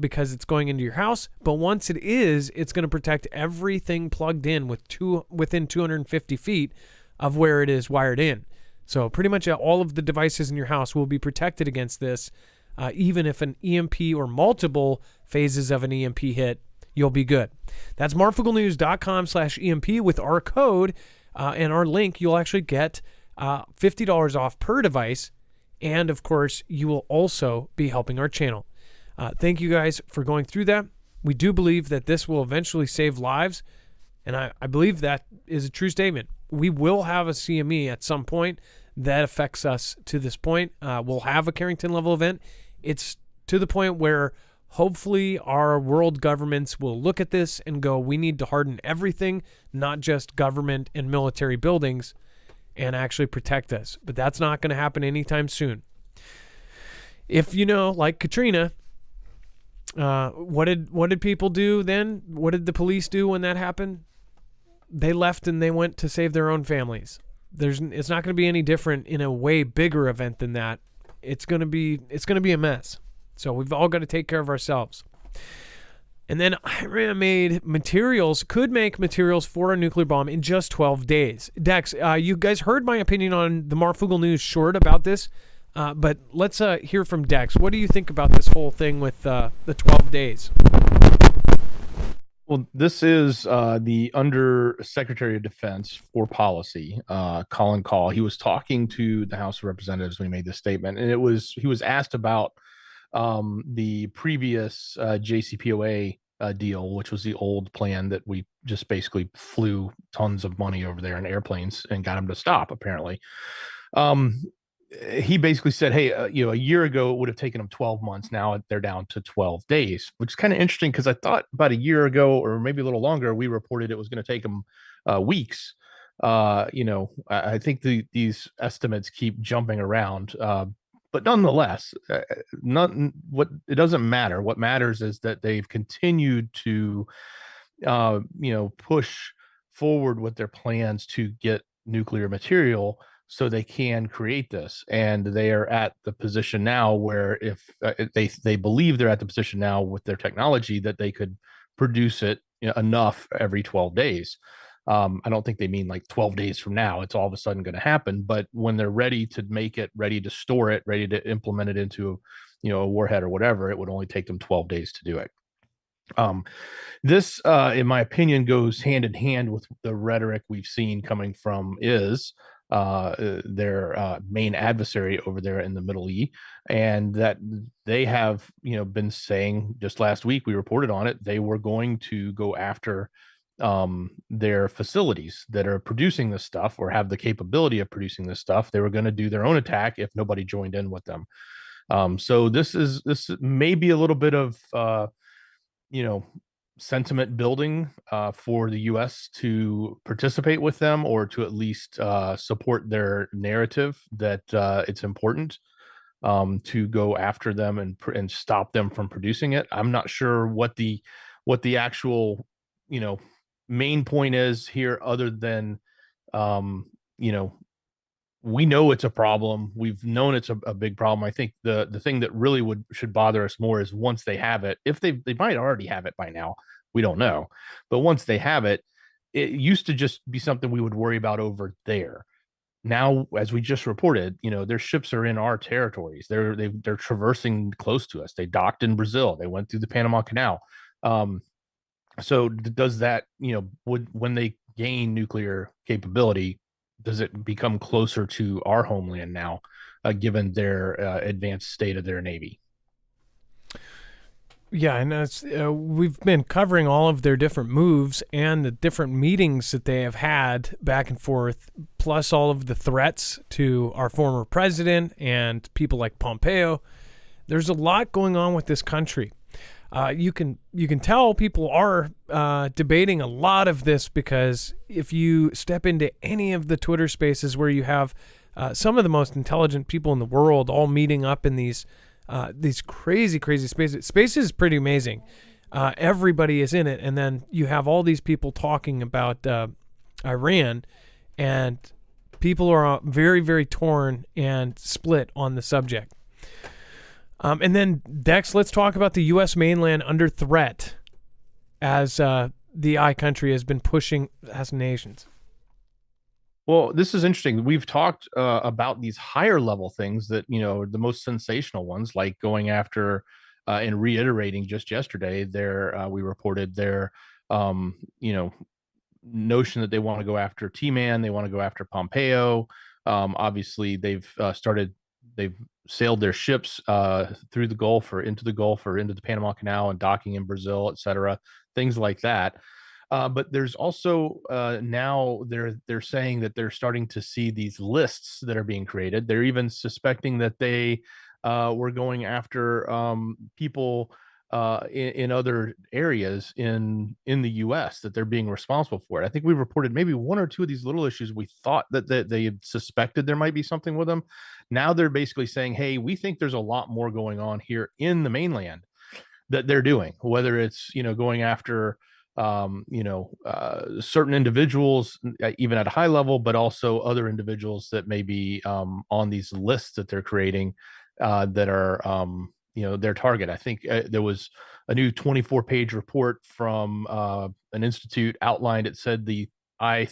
Speaker 1: because it's going into your house. But once it is, it's going to protect everything plugged in within 250 feet of where it is wired in. So pretty much all of the devices in your house will be protected against this. Even if an EMP or multiple phases of an EMP hit, you'll be good. That's marfooglenews.com/EMP. With our code and our link, you'll actually get $50 off per device. And of course, you will also be helping our channel. Thank you guys for going through that. We do believe that this will eventually save lives. And I believe that is a true statement. We will have a CME at some point that affects us to this point. We'll have a Carrington level event. It's to the point where hopefully our world governments will look at this and go, we need to harden everything, not just government and military buildings, and actually protect us. But that's not going to happen anytime soon. If like Katrina, what did people do then? What did the police do when that happened? They left and they went to save their own families. It's not going to be any different in a way bigger event than that. It's going to be a mess. So we've all got to take care of ourselves. And then Iran could make materials for a nuclear bomb in just 12 days. Dex, you guys heard my opinion on the Marfoogle News short about this, but let's hear from Dex. What do you think about this whole thing with the 12 days?
Speaker 2: Well, this is the Under Secretary of Defense for Policy, Colin Kahl. He was talking to the House of Representatives when he made this statement, and he was asked about the previous JCPOA deal, which was the old plan that we just basically flew tons of money over there in airplanes and got them to stop, apparently. He basically said, hey, a year ago, it would have taken them 12 months. Now they're down to 12 days, which is kind of interesting because I thought about a year ago or maybe a little longer, we reported it was going to take them weeks. I think these estimates keep jumping around. But nonetheless, it doesn't matter. What matters is that they've continued to, push forward with their plans to get nuclear material so they can create this. And they are at the position now where if they believe they're at the position now with their technology that they could produce it enough every 12 days. I don't think they mean like 12 days from now, it's all of a sudden going to happen. But when they're ready to make it, ready to store it, ready to implement it into, a warhead or whatever, it would only take them 12 days to do it. This, in my opinion, goes hand in hand with the rhetoric we've seen coming from their main adversary over there in the Middle East, and that they have, been saying, just last week we reported on it, they were going to go after their facilities that are producing this stuff or have the capability of producing this stuff. They were going to do their own attack if nobody joined in with them. So this may be a little bit of sentiment building for the U.S. to participate with them, or to at least support their narrative that it's important to go after them and stop them from producing it. I'm not sure what the actual main point is here, other than we know it's a problem. We've known it's a big problem. I think the thing that really should bother us more is once they have it, if they might already have it by now, we don't know. But once they have it, it used to just be something we would worry about over there. Now, as we just reported, their ships are in our territories. They're traversing close to us. They docked in Brazil. They went through the Panama Canal. So does that, when they gain nuclear capability, does it become closer to our homeland now, given their advanced state of their Navy?
Speaker 1: Yeah, and we've been covering all of their different moves and the different meetings that they have had back and forth, plus all of the threats to our former president and people like Pompeo. There's a lot going on with this country. You can tell people are debating a lot of this, because if you step into any of the Twitter spaces where you have some of the most intelligent people in the world all meeting up in these crazy spaces. Space is pretty amazing. Everybody is in it, and then you have all these people talking about Iran, and People are very, very torn and split on the subject. And then, Dex, let's talk about the U.S. mainland under threat as the I country has been pushing assassinations.
Speaker 2: Well, this is interesting. We've talked about these higher level things that, the most sensational ones, like going after and reiterating just yesterday, we reported their, notion that they want to go after T-Man, they want to go after Pompeo. Obviously, they've sailed their ships through the Gulf or into the Panama Canal and docking in Brazil, etc. Things like that. But there's also now they're saying that they're starting to see these lists that are being created. They're even suspecting that they were going after people in other areas in the U.S. that they're being responsible for it. I think we reported maybe one or two of these little issues. We thought that they had suspected there might be something with them. Now they're basically saying, hey, we think there's a lot more going on here in the mainland that they're doing, whether it's, going after certain individuals, even at a high level, but also other individuals that may be on these lists that they're creating that are, their target. I think there was a new 24-page report from an institute outlined. It said the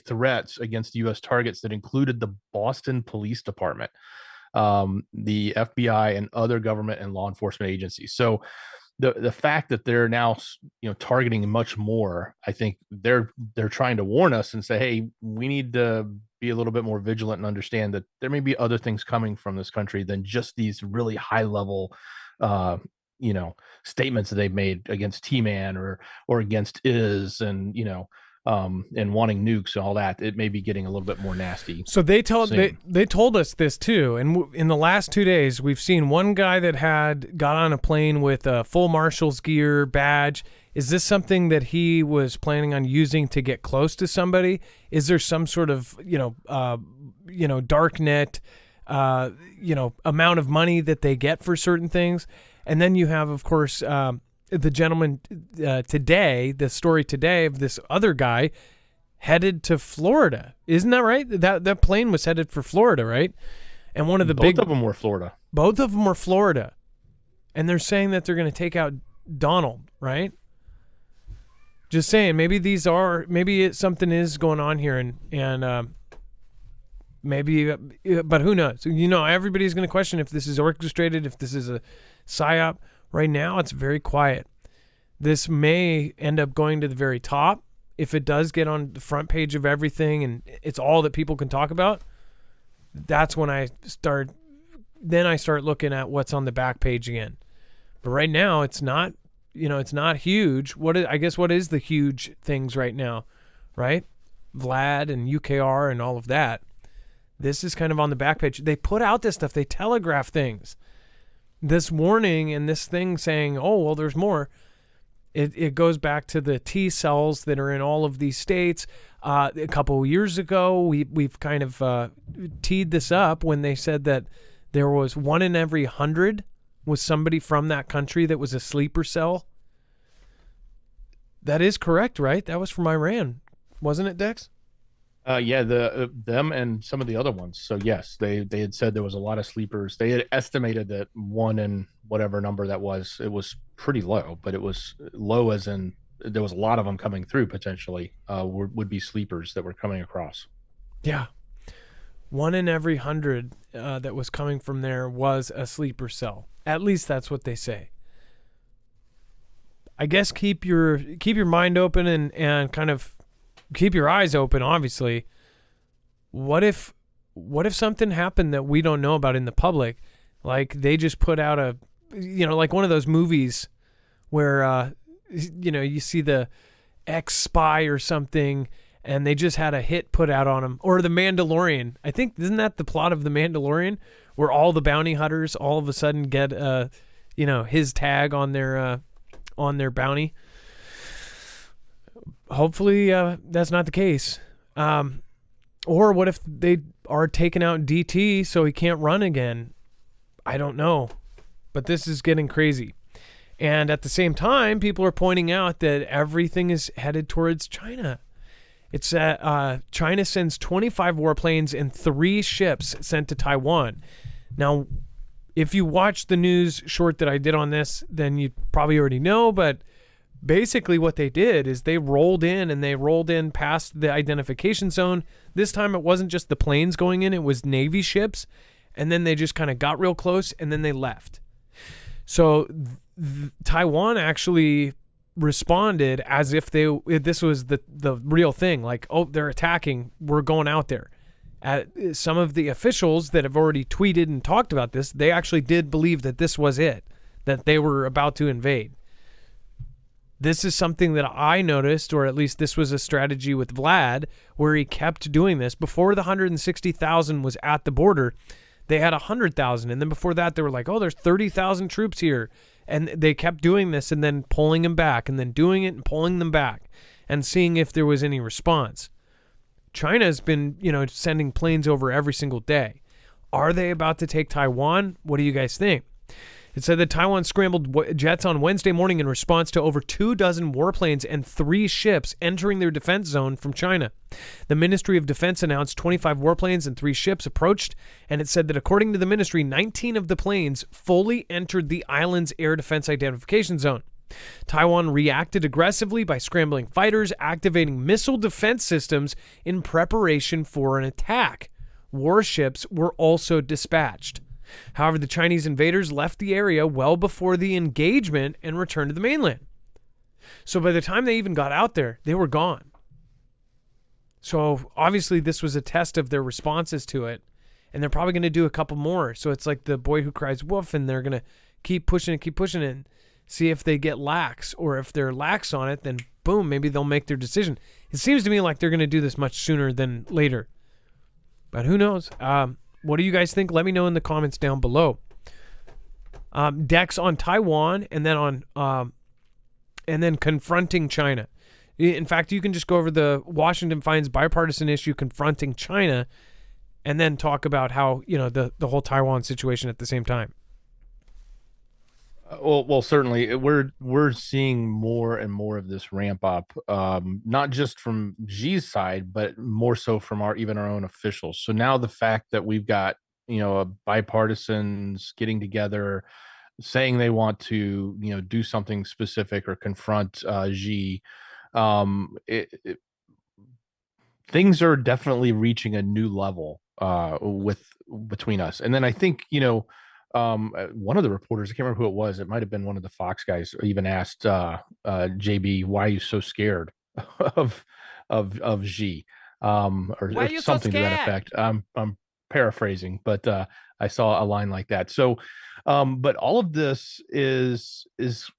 Speaker 2: threats against U.S. targets that included the Boston Police Department, the FBI, and other government and law enforcement agencies. So the fact that they're now targeting much more, I think they're trying to warn us and say, hey, we need to be a little bit more vigilant and understand that there may be other things coming from this country than just these really high level statements that they've made against T-Man or against and wanting nukes and all that. It may be getting a little bit more nasty.
Speaker 1: So they told us this too. And in the last 2 days, we've seen one guy that got on a plane with a full marshal's gear badge. Is this something that he was planning on using to get close to somebody? Is there some sort of dark net amount of money that they get for certain things? And then you have, of course, the gentleman today, the story today of this other guy headed to Florida. Isn't that right? That plane was headed for Florida, right? And both
Speaker 2: of them were Florida.
Speaker 1: Both of them were Florida. And they're saying that they're going to take out Donald, right? Just saying, maybe something is going on here and maybe, but who knows? Everybody's going to question if this is orchestrated, if this is a psyop. Right now, it's very quiet. This may end up going to the very top. If it does get on the front page of everything and it's all that people can talk about, that's when I start looking at what's on the back page again. But right now, it's not, it's not huge. What is the huge things right now, right? Vlad and UKR and all of that. This is kind of on the back page. They put out this stuff. They telegraph things. This warning and this thing saying, oh, well, there's more. It goes back to the T cells that are in all of these states. A couple of years ago, we've kind of teed this up when they said that there was 1 in every 100 was somebody from that country that was a sleeper cell. That is correct, right? That was from Iran, wasn't it, Dex?
Speaker 2: Yeah, them and some of the other ones. So yes, they had said there was a lot of sleepers. They had estimated that 1 in whatever number that was. It was pretty low, but it was low as in there was a lot of them coming through potentially. Would be sleepers that were coming across.
Speaker 1: Yeah, 1 in every 100 that was coming from there was a sleeper cell. At least that's what they say. I guess keep your mind open and kind of keep your eyes open, obviously. What if something happened that we don't know about in the public? Like they just put out like one of those movies where, you see the ex-spy or something and they just had a hit put out on them. Or The Mandalorian. I think, isn't that the plot of The Mandalorian? Where all the bounty hunters all of a sudden get, his tag on their bounty. Hopefully that's not the case. Or what if they are taking out DT so he can't run again? I don't know. But this is getting crazy. And at the same time, people are pointing out that everything is headed towards China. It's China sends 25 warplanes and 3 ships sent to Taiwan. Now, if you watch the news short that I did on this, then you probably already know, but basically what they did is they rolled in past the identification zone. This time it wasn't just the planes going in, it was Navy ships, and then they just kind of got real close and then they left. So Taiwan actually responded as if this was the real thing, like, oh, they're attacking, we're going out there. Some of the officials that have already tweeted and talked about this, they actually did believe that this was it, that they were about to invade. This is something that I noticed, or at least this was a strategy with Vlad, where he kept doing this. Before the 160,000 was at the border, they had 100,000. And then before that, they were like, oh, there's 30,000 troops here. And they kept doing this and then pulling them back and then doing it and pulling them back and seeing if there was any response. China's been, sending planes over every single day. Are they about to take Taiwan? What do you guys think? It said that Taiwan scrambled jets on Wednesday morning in response to over 24 warplanes and 3 ships entering their defense zone from China. The Ministry of Defense announced 25 warplanes and 3 ships approached, and it said that according to the ministry, 19 of the planes fully entered the island's air defense identification zone. Taiwan reacted aggressively by scrambling fighters, activating missile defense systems in preparation for an attack. Warships were also dispatched. However, the Chinese invaders left the area well before the engagement and returned to the mainland. So by the time they even got out there, they were gone. So obviously this was a test of their responses to it, and they're probably going to do a couple more. So it's like the boy who cries wolf, and they're going to keep pushing and see if they get lax, or if they're lax on it, then boom, maybe they'll make their decision. It seems to me like they're going to do this much sooner than later, but who knows? What do you guys think? Let me know in the comments down below. Decks on Taiwan, and then confronting China. In fact, you can just go over the Washington finds bipartisan issue confronting China, and then talk about how the whole Taiwan situation at the same time.
Speaker 2: Well, certainly we're seeing more and more of this ramp up, not just from Xi's side, but more so from our own officials. So now the fact that we've got bipartisans getting together, saying they want to do something specific or confront Xi, things are definitely reaching a new level between us. And then I think one of the reporters, I can't remember who it was, it might have been one of the Fox guys, even asked JB, why are you so scared of Xi, or something to that effect. I'm paraphrasing, but I saw a line like that. So but all of this is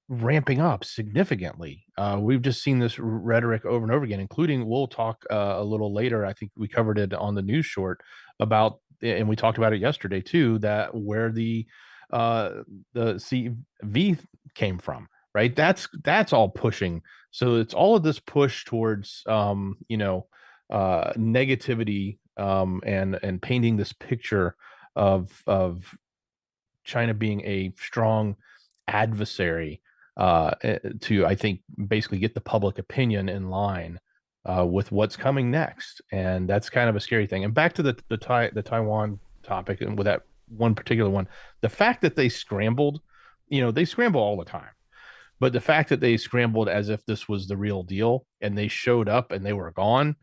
Speaker 2: ramping up significantly. We've just seen this rhetoric over and over again, including, we'll talk a little later, I think we covered it on the news short, about, and we talked about it yesterday too, that where the CV came from, right? That's all pushing. So it's all of this push towards negativity, and painting this picture of China being a strong adversary, to, I think, basically get the public opinion in line with what's coming next. And that's kind of a scary thing. And back to the Taiwan topic, and with that one particular one, the fact that they scrambled, they scramble all the time, but the fact that they scrambled as if this was the real deal and they showed up and they were gone,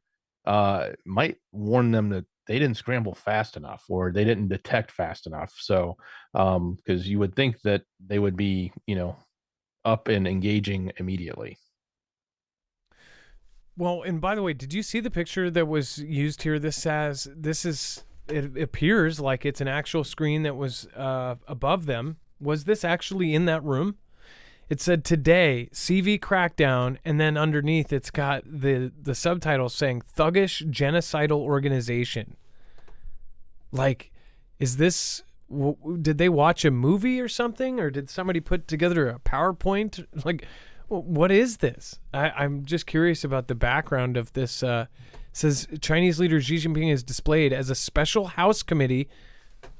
Speaker 2: might warn them that they didn't scramble fast enough, or they didn't detect fast enough. So because you would think that they would be up and engaging immediately.
Speaker 1: Well, and by the way, did you see the picture that was used here? It appears like it's an actual screen that was above them. Was this actually in that room? It said today, CV crackdown, and then underneath it's got the subtitle saying thuggish genocidal organization. Like, is this, did they watch a movie or something? Or did somebody put together a PowerPoint? Like, what is this? I'm just curious about the background of this. Says Chinese leader Xi Jinping is displayed as a special House committee.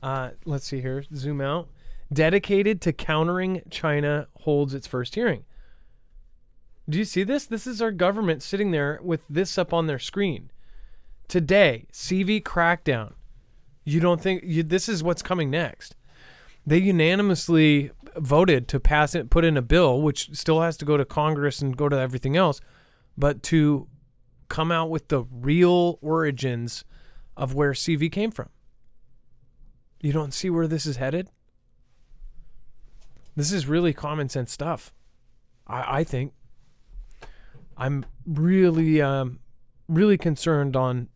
Speaker 1: Let's see here, zoom out. Dedicated to countering China holds its first hearing. Do you see this? This is our government sitting there with this up on their screen. Today, CV crackdown. You don't think this is what's coming next? They unanimously voted to pass it, put in a bill, which still has to go to Congress and go to everything else, but to come out with the real origins of where CV came from. You don't see where this is headed? This is really common sense stuff, I think. I'm really, really concerned on.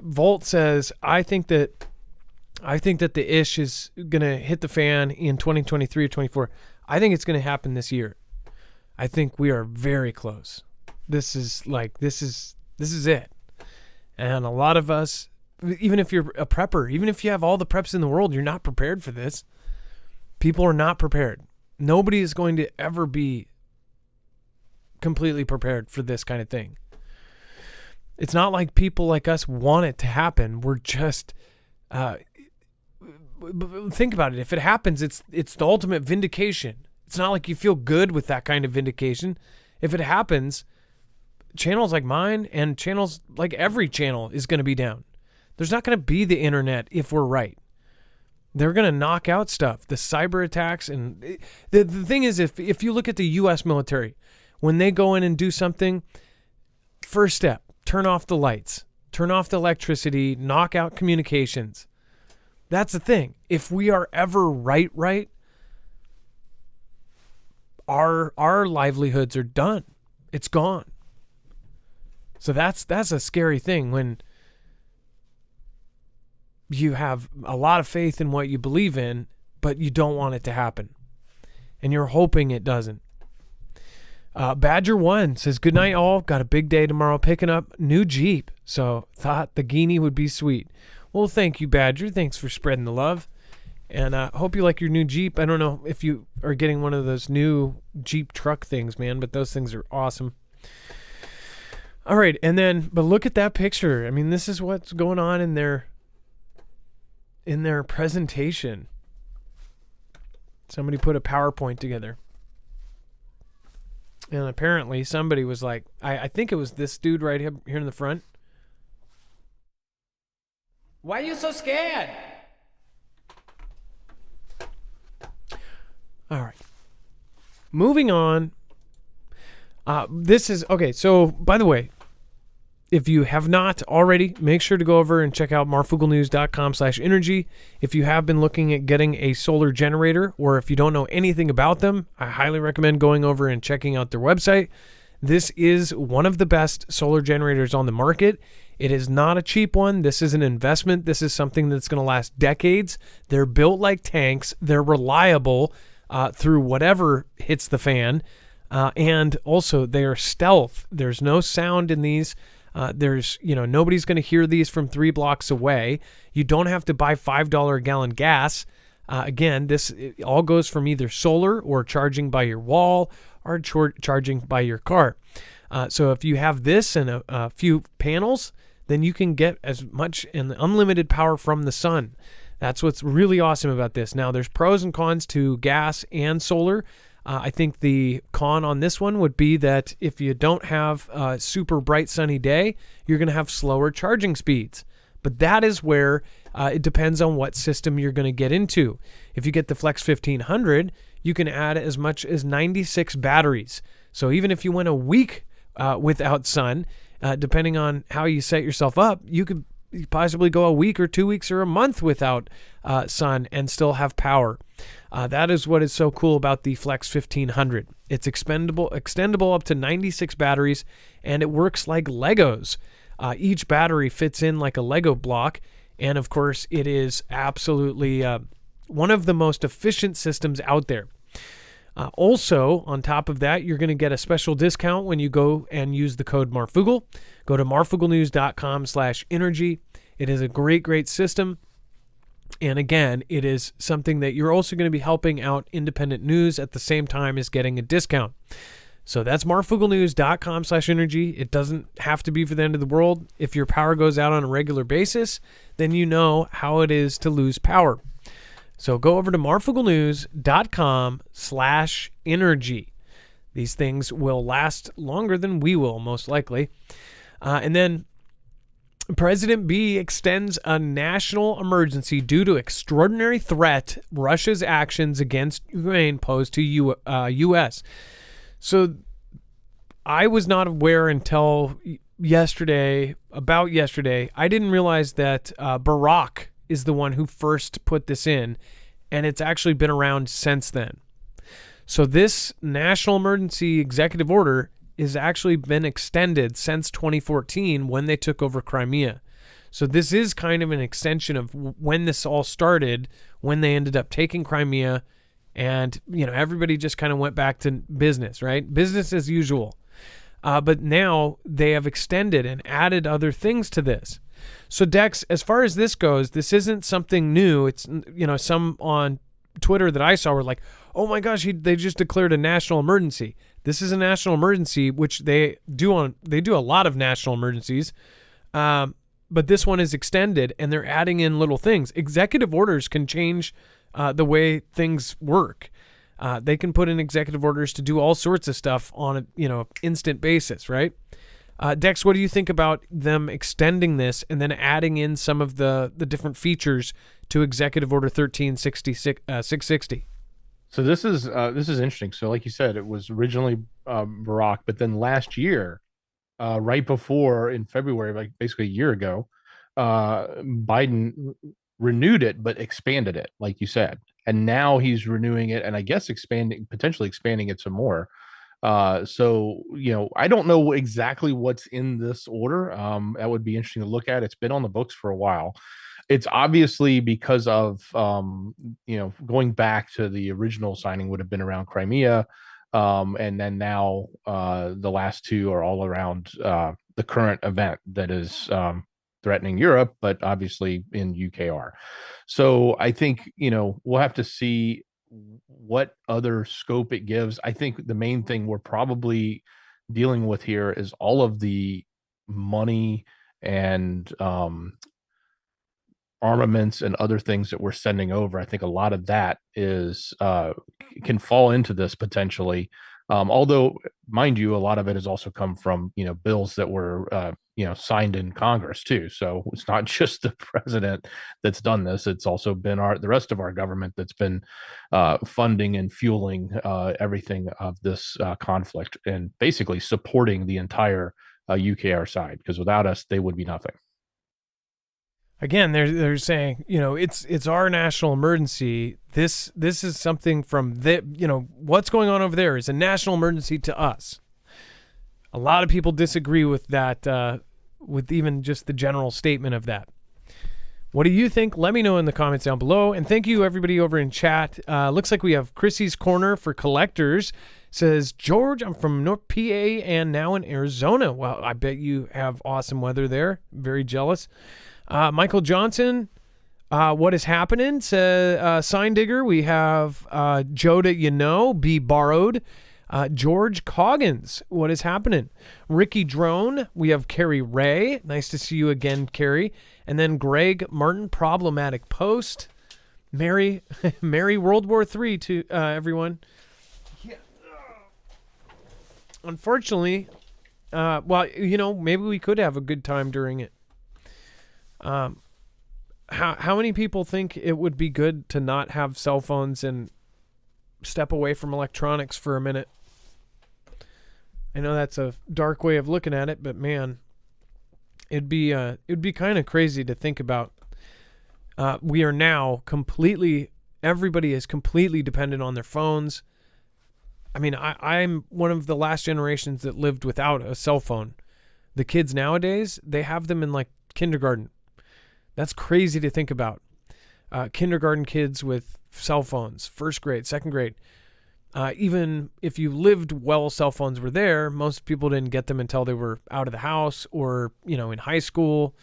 Speaker 1: Volt says, I think that the ish is going to hit the fan in 2023 or 24. I think it's going to happen this year. I think we are very close. This is it. And a lot of us, even if you're a prepper, even if you have all the preps in the world, you're not prepared for this. People are not prepared. Nobody is going to ever be completely prepared for this kind of thing. It's not like people like us want it to happen. We're just think about it. If it happens, it's the ultimate vindication. It's not like you feel good with that kind of vindication. If it happens, channels like mine and channels like every channel is going to be down. There's not going to be the internet if we're right. They're going to knock out stuff. The cyber attacks. And the thing is, if you look at the U.S. military, when they go in and do something, first step, turn off the lights, turn off the electricity, knock out communications. That's the thing. If we are ever right, our livelihoods are done. It's gone. So that's a scary thing when you have a lot of faith in what you believe in, but you don't want it to happen. And you're hoping it doesn't. Badger1 says, good night all. Got a big day tomorrow picking up new Jeep. So thought the Guinea would be sweet. Well, thank you, Badger. Thanks for spreading the love. And hope you like your new Jeep. I don't know if you are getting one of those new Jeep truck things, man, but those things are awesome. All right. But look at that picture. I mean, this is what's going on in their presentation. Somebody put a PowerPoint together. And apparently somebody was like, I think it was this dude right here in the front. Why are you so scared? All right. Moving on. This is, okay, so by the way, if you have not already, make sure to go over and check out marfooglenews.com/energy. If you have been looking at getting a solar generator, or if you don't know anything about them, I highly recommend going over and checking out their website. This is one of the best solar generators on the market. It is not a cheap one. This is an investment. This is something that's going to last decades. They're built like tanks. They're reliable through whatever hits the fan. And also they are stealth. There's no sound in these. Nobody's going to hear these from 3 blocks away. You don't have to buy $5 a gallon gas. Again, it all goes from either solar or charging by your wall or charging by your car. So if you have this and a few panels, then you can get as much and unlimited power from the sun. That's what's really awesome about this. Now, there's pros and cons to gas and solar. I think the con on this one would be that if you don't have a super bright sunny day, you're going to have slower charging speeds. But that is where it depends on what system you're going to get into. If you get the Flex 1500, you can add as much as 96 batteries. So even if you went a week without sun, depending on how you set yourself up, you could possibly go a week or 2 weeks or a month without sun and still have power. That is what is so cool about the Flex 1500. It's extendable up to 96 batteries, and it works like Legos. Each battery fits in like a Lego block, and of course, it is absolutely one of the most efficient systems out there. Also, on top of that, you're going to get a special discount when you go and use the code Marfoogle. Go to marfooglenews.com/energy. It is a great, great system. And again, it is something that you're also going to be helping out independent news at the same time as getting a discount. So that's marfooglenews.com/energy. It doesn't have to be for the end of the world. If your power goes out on a regular basis, then you know how it is to lose power. So go over to marfooglenews.com/energy. These things will last longer than we will, most likely. And then President B extends a national emergency due to extraordinary threat Russia's actions against Ukraine pose to U.S. So I was not aware until yesterday. I didn't realize that Barack is the one who first put this in, and it's actually been around since then. So this national emergency executive order has actually been extended since 2014 when they took over Crimea. So this is kind of an extension of when this all started, when they ended up taking Crimea, and everybody just kind of went back to business, right? Business as usual. But now they have extended and added other things to this. So Dex, as far as this goes, this isn't something new. It's, some on Twitter that I saw were like, oh my gosh, they just declared a national emergency. This is a national emergency, which they do a lot of national emergencies. But this one is extended, and they're adding in little things. Executive orders can change the way things work. They can put in executive orders to do all sorts of stuff on a instant basis, right? Dex, what do you think about them extending this and then adding in some of the different features to Executive Order 660?
Speaker 2: So this is interesting. So like you said, it was originally Barack, but then last year, right before in February, like basically a year ago, Biden renewed it but expanded it, like you said, and now he's renewing it and I guess potentially expanding it some more. So I don't know exactly what's in this order. That would be interesting to look at. It's been on the books for a while. It's obviously because of going back to the original signing would have been around Crimea, and then now the last two are all around the current event that is threatening Europe, but obviously in UKR. So I think we'll have to see what other scope it gives. I think the main thing we're probably dealing with here is all of the money and armaments and other things that we're sending over. I think a lot of that is can fall into this potentially. Although, mind you, a lot of it has also come from bills that were signed in Congress too. So it's not just the president that's done this; it's also been the rest of our government that's been funding and fueling everything of this conflict and basically supporting the entire UKR side. Because without us, they would be nothing.
Speaker 1: Again, they're saying, it's our national emergency. This is something from what's going on over there is a national emergency to us. A lot of people disagree with that, with even just the general statement of that. What do you think? Let me know in the comments down below. And thank you, everybody over in chat. Looks like we have Chrissy's Corner for Collectors. Says, George, I'm from North PA and now in Arizona. Well, I bet you have awesome weather there. Very jealous. Michael Johnson, what is happening? Sign Digger, we have Joda, Be Borrowed. George Coggins, what is happening? Ricky Drone, we have Carrie Ray. Nice to see you again, Carrie. And then Greg Martin, Problematic Post. Merry World War III to everyone. Yeah. Unfortunately, maybe we could have a good time during it. How many people think it would be good to not have cell phones and step away from electronics for a minute? I know that's a dark way of looking at it, but man, it'd be kind of crazy to think about. We are now everybody is completely dependent on their phones. I mean, I'm one of the last generations that lived without a cell phone. The kids nowadays, they have them in like kindergarten. That's crazy to think about. Kindergarten kids with cell phones, first grade, second grade. Even if you lived while cell phones were there, most people didn't get them until they were out of the house or, in high school.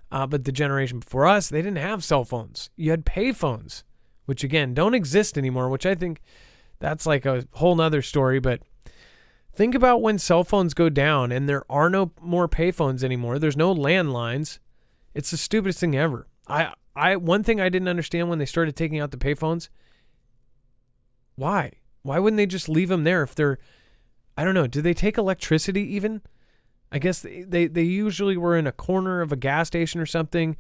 Speaker 1: But the generation before us, they didn't have cell phones. You had pay phones, which again, don't exist anymore, which I think that's like a whole nother story. But think about when cell phones go down and there are no more pay phones anymore. There's no landlines. It's the stupidest thing ever. One thing I didn't understand when they started taking out the payphones, why? Why wouldn't they just leave them there if they're I don't know. Do they take electricity even? I guess they usually were in a corner of a gas station or something.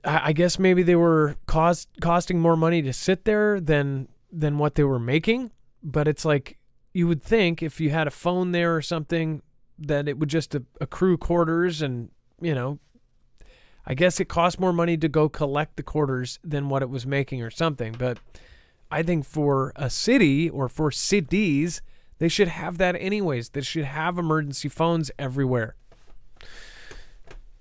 Speaker 1: I guess maybe they were costing more money to sit there than what they were making. But it's like, you would think if you had a phone there or something that it would just accrue quarters, and, you know, I guess it cost more money to go collect the quarters than what it was making or something. But I think for a city or for cities, they should have that anyways. They should have emergency phones everywhere.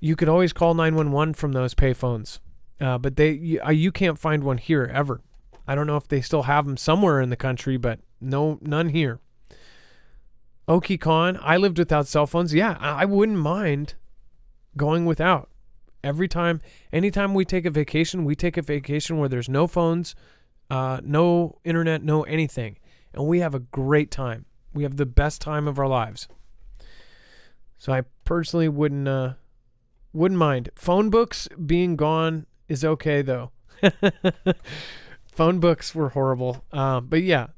Speaker 1: You could always call 911 from those payphones, but you can't find one here ever. I don't know if they still have them somewhere in the country, but none here. Okie Con, I lived without cell phones. Yeah, I wouldn't mind going without. Anytime we take a vacation where there's no phones, no internet, no anything, and we have a great time. We have the best time of our lives. So I personally wouldn't mind. Phone books being gone is okay though. Phone books were horrible. But yeah,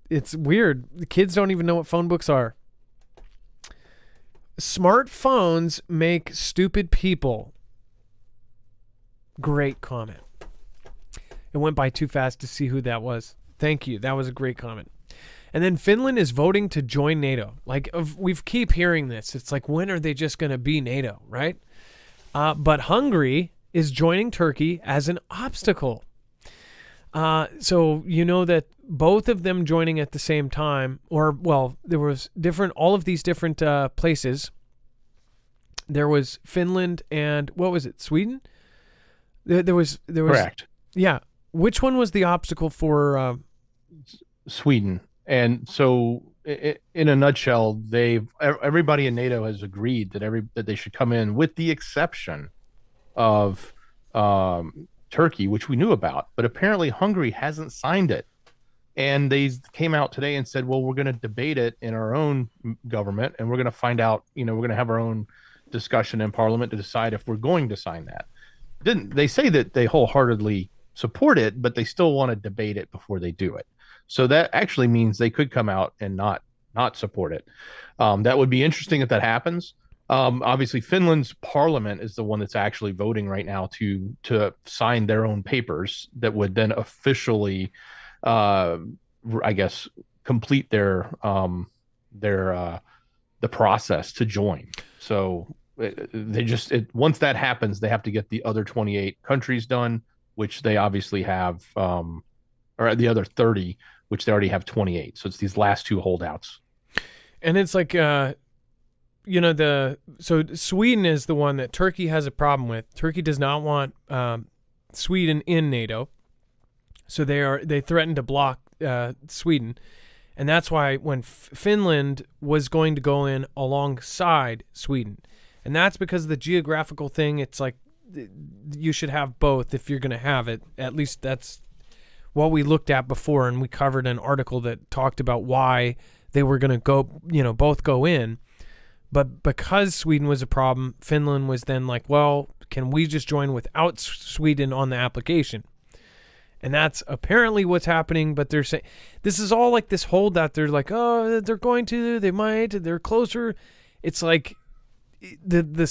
Speaker 1: it's weird. The kids don't even know what phone books are. Smartphones make stupid people. Great comment. It went by too fast to see who that was. Thank you. That was a great comment. And then Finland is voting to join NATO. Like, we keep hearing this. It's like, when are they just going to be NATO, right? But Hungary is joining Turkey as an obstacle. So you know that both of them joining at the same time, there was all of these different places. There was Finland and what was it? Sweden? There was
Speaker 2: Correct.
Speaker 1: Yeah. Which one was the obstacle for
Speaker 2: Sweden? And so, in a nutshell, everybody in NATO has agreed that they should come in, with the exception of Turkey, which we knew about, but apparently Hungary hasn't signed it. And they came out today and said, well, we're going to debate it in our own government, and we're going to find out, we're going to have our own discussion in Parliament to decide if we're going to sign that. They say that they wholeheartedly support it, but they still want to debate it before they do it. So that actually means they could come out and not support it. That would be interesting if that happens. Obviously, Finland's parliament is the one that's actually voting right now to sign their own papers that would then officially, I guess, complete the process to join. So once that happens, they have to get the other 28 countries done, which they obviously have, or the other 30, which they already have 28. So it's these last two holdouts.
Speaker 1: And it's like, so Sweden is the one that Turkey has a problem with. Turkey does not want Sweden in NATO. So they threatened to block Sweden. And that's why when Finland was going to go in alongside Sweden. And that's because of the geographical thing. It's like you should have both if you're going to have it. At least that's what we looked at before, and we covered an article that talked about why they were going to go, both go in. But because Sweden was a problem, Finland was then like, well, can we just join without Sweden on the application? And that's apparently what's happening. But they're saying this is all like this holdout. They're like, oh, they're going to, they might, they're closer. It's like the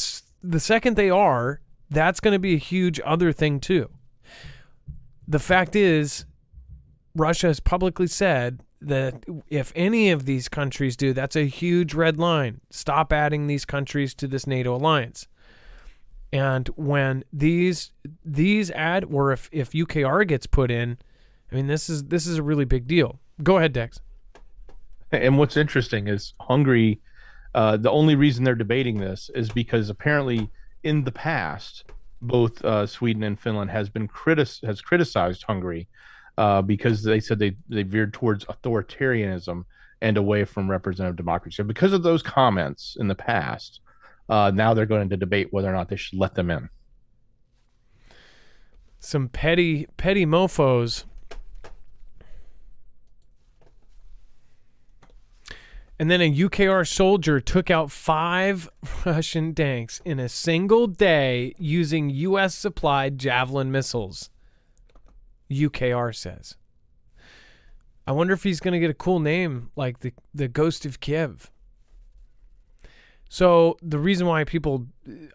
Speaker 1: second they are, that's going to be a huge other thing too. The fact is, Russia has publicly said that if any of these countries do, that's a huge red line. Stop adding these countries to this NATO alliance. And when these add, or if UKR gets put in, I mean, this is a really big deal. Go ahead, Dex.
Speaker 2: And what's interesting is Hungary, the only reason they're debating this is because apparently in the past, both Sweden and Finland has criticized Hungary because they said they veered towards authoritarianism and away from representative democracy. So because of those comments in the past, now they're going to debate whether or not they should let them in.
Speaker 1: Some petty mofos. And then a UKR soldier took out 5 Russian tanks in a single day using U.S.-supplied Javelin missiles, UKR says. I wonder if he's going to get a cool name like the Ghost of Kiev. So the reason why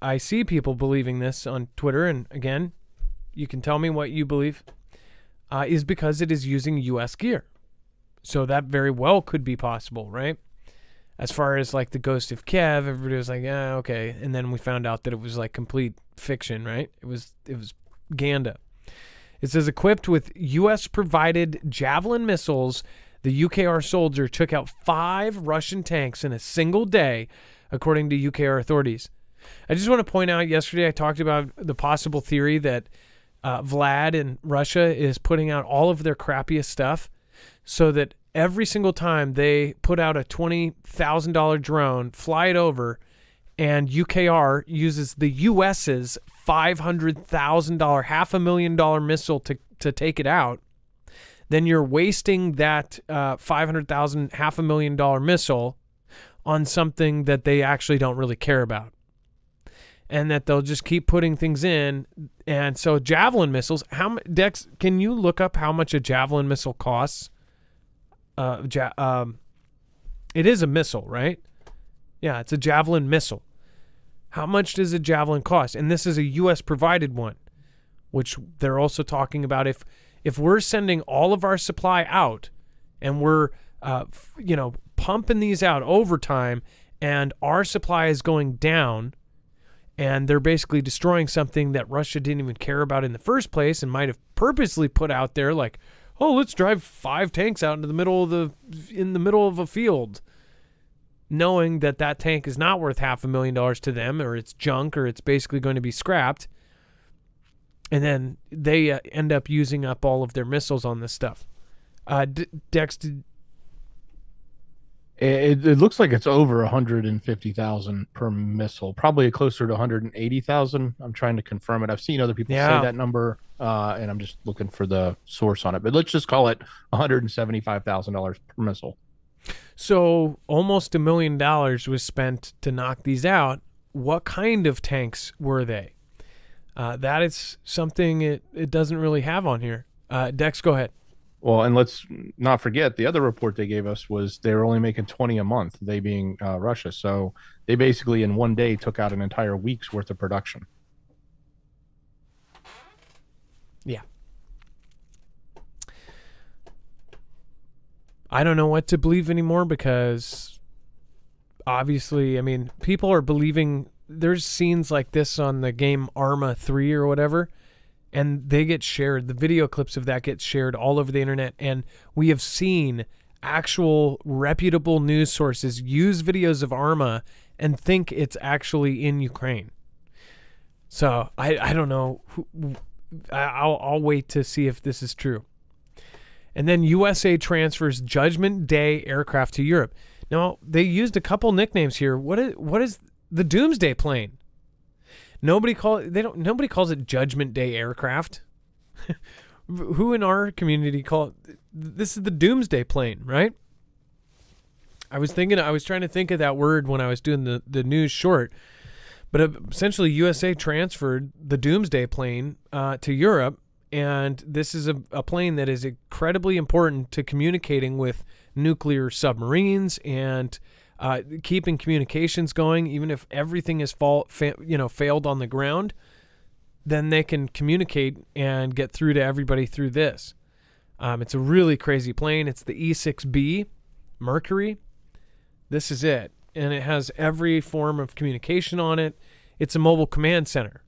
Speaker 1: I see people believing this on Twitter, and again, you can tell me what you believe, is because it is using U.S. gear. So that very well could be possible, right? As far as like the Ghost of Kiev, everybody was like, yeah, okay. And then we found out that it was like complete fiction, right? It was Ganda. It says equipped with U.S. provided Javelin missiles, the UKR soldier took out 5 Russian tanks in a single day, according to UKR authorities. I just want to point out, yesterday I talked about the possible theory that Vlad in Russia is putting out all of their crappiest stuff so that every single time they put out a $20,000 drone, fly it over, and UKR uses the US's $500,000, $500,000 missile to take it out, then you're wasting that $500,000, $500,000 missile on something that they actually don't really care about. And that they'll just keep putting things in. And so Javelin missiles, Dex, can you look up how much a Javelin missile costs? It is a missile, right? Yeah, it's a Javelin missile. How much does a Javelin cost? And this is a U.S. provided one, which they're also talking about. If we're sending all of our supply out and we're pumping these out over time and our supply is going down and they're basically destroying something that Russia didn't even care about in the first place and might have purposely put out there, like, oh, let's drive 5 tanks out into the middle of a field, knowing that tank is not worth $500,000 to them, or it's junk, or it's basically going to be scrapped. And then they end up using up all of their missiles on this stuff. Dex,
Speaker 2: it looks like it's over 150,000 per missile, probably closer to 180,000. I'm trying to confirm it. I've seen other people say that number, and I'm just looking for the source on it. But let's just call it $175,000 per missile.
Speaker 1: So almost $1 million was spent to knock these out. What kind of tanks were they? That is something it doesn't really have on here. Dex, go ahead.
Speaker 2: Well, and let's not forget the other report they gave us was they were only making 20 a month, they being Russia. So they basically in one day took out an entire week's worth of production.
Speaker 1: Yeah. I don't know what to believe anymore because obviously, I mean, people are believing there's scenes like this on the game Arma 3 or whatever, and they get shared. The video clips of that get shared all over the internet, and we have seen actual reputable news sources use videos of Arma and think it's actually in Ukraine. So I don't know. I'll wait to see if this is true. And then USA transfers Judgment Day aircraft to Europe. Now, they used a couple nicknames here. What is the Doomsday plane? Nobody calls it Judgment Day aircraft. Who in our community this is the Doomsday plane, right? I was trying to think of that word when I was doing the news short. But essentially, USA transferred the Doomsday plane to Europe, and this is a plane that is incredibly important to communicating with nuclear submarines and keeping communications going. Even if everything has failed on the ground, then they can communicate and get through to everybody through this. It's a really crazy plane. It's the E-6B Mercury. This is it. And it has every form of communication on it. It's a mobile command center.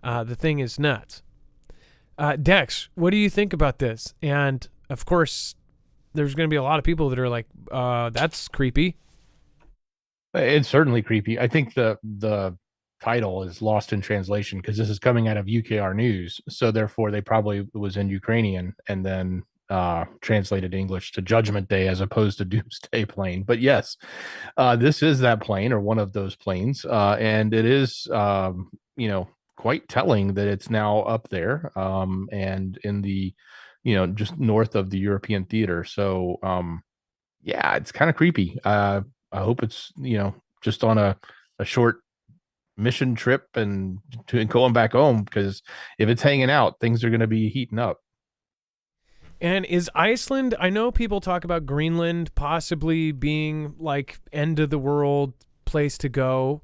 Speaker 1: The thing is nuts. Dex, what do you think about this? And, of course, there's going to be a lot of people that are like, that's creepy.
Speaker 2: It's certainly creepy. I think the title is lost in translation because this is coming out of UKR News. So, therefore, they probably was in Ukrainian and then translated English to Judgment Day as opposed to Doomsday plane. But yes, this is that plane or one of those planes. And it is, quite telling that it's now up there and in the, just north of the European theater. So, yeah, it's kind of creepy. I hope it's, just on a short mission trip and going back home, because if it's hanging out, things are going to be heating up.
Speaker 1: And is Iceland, I know people talk about Greenland possibly being like end of the world place to go.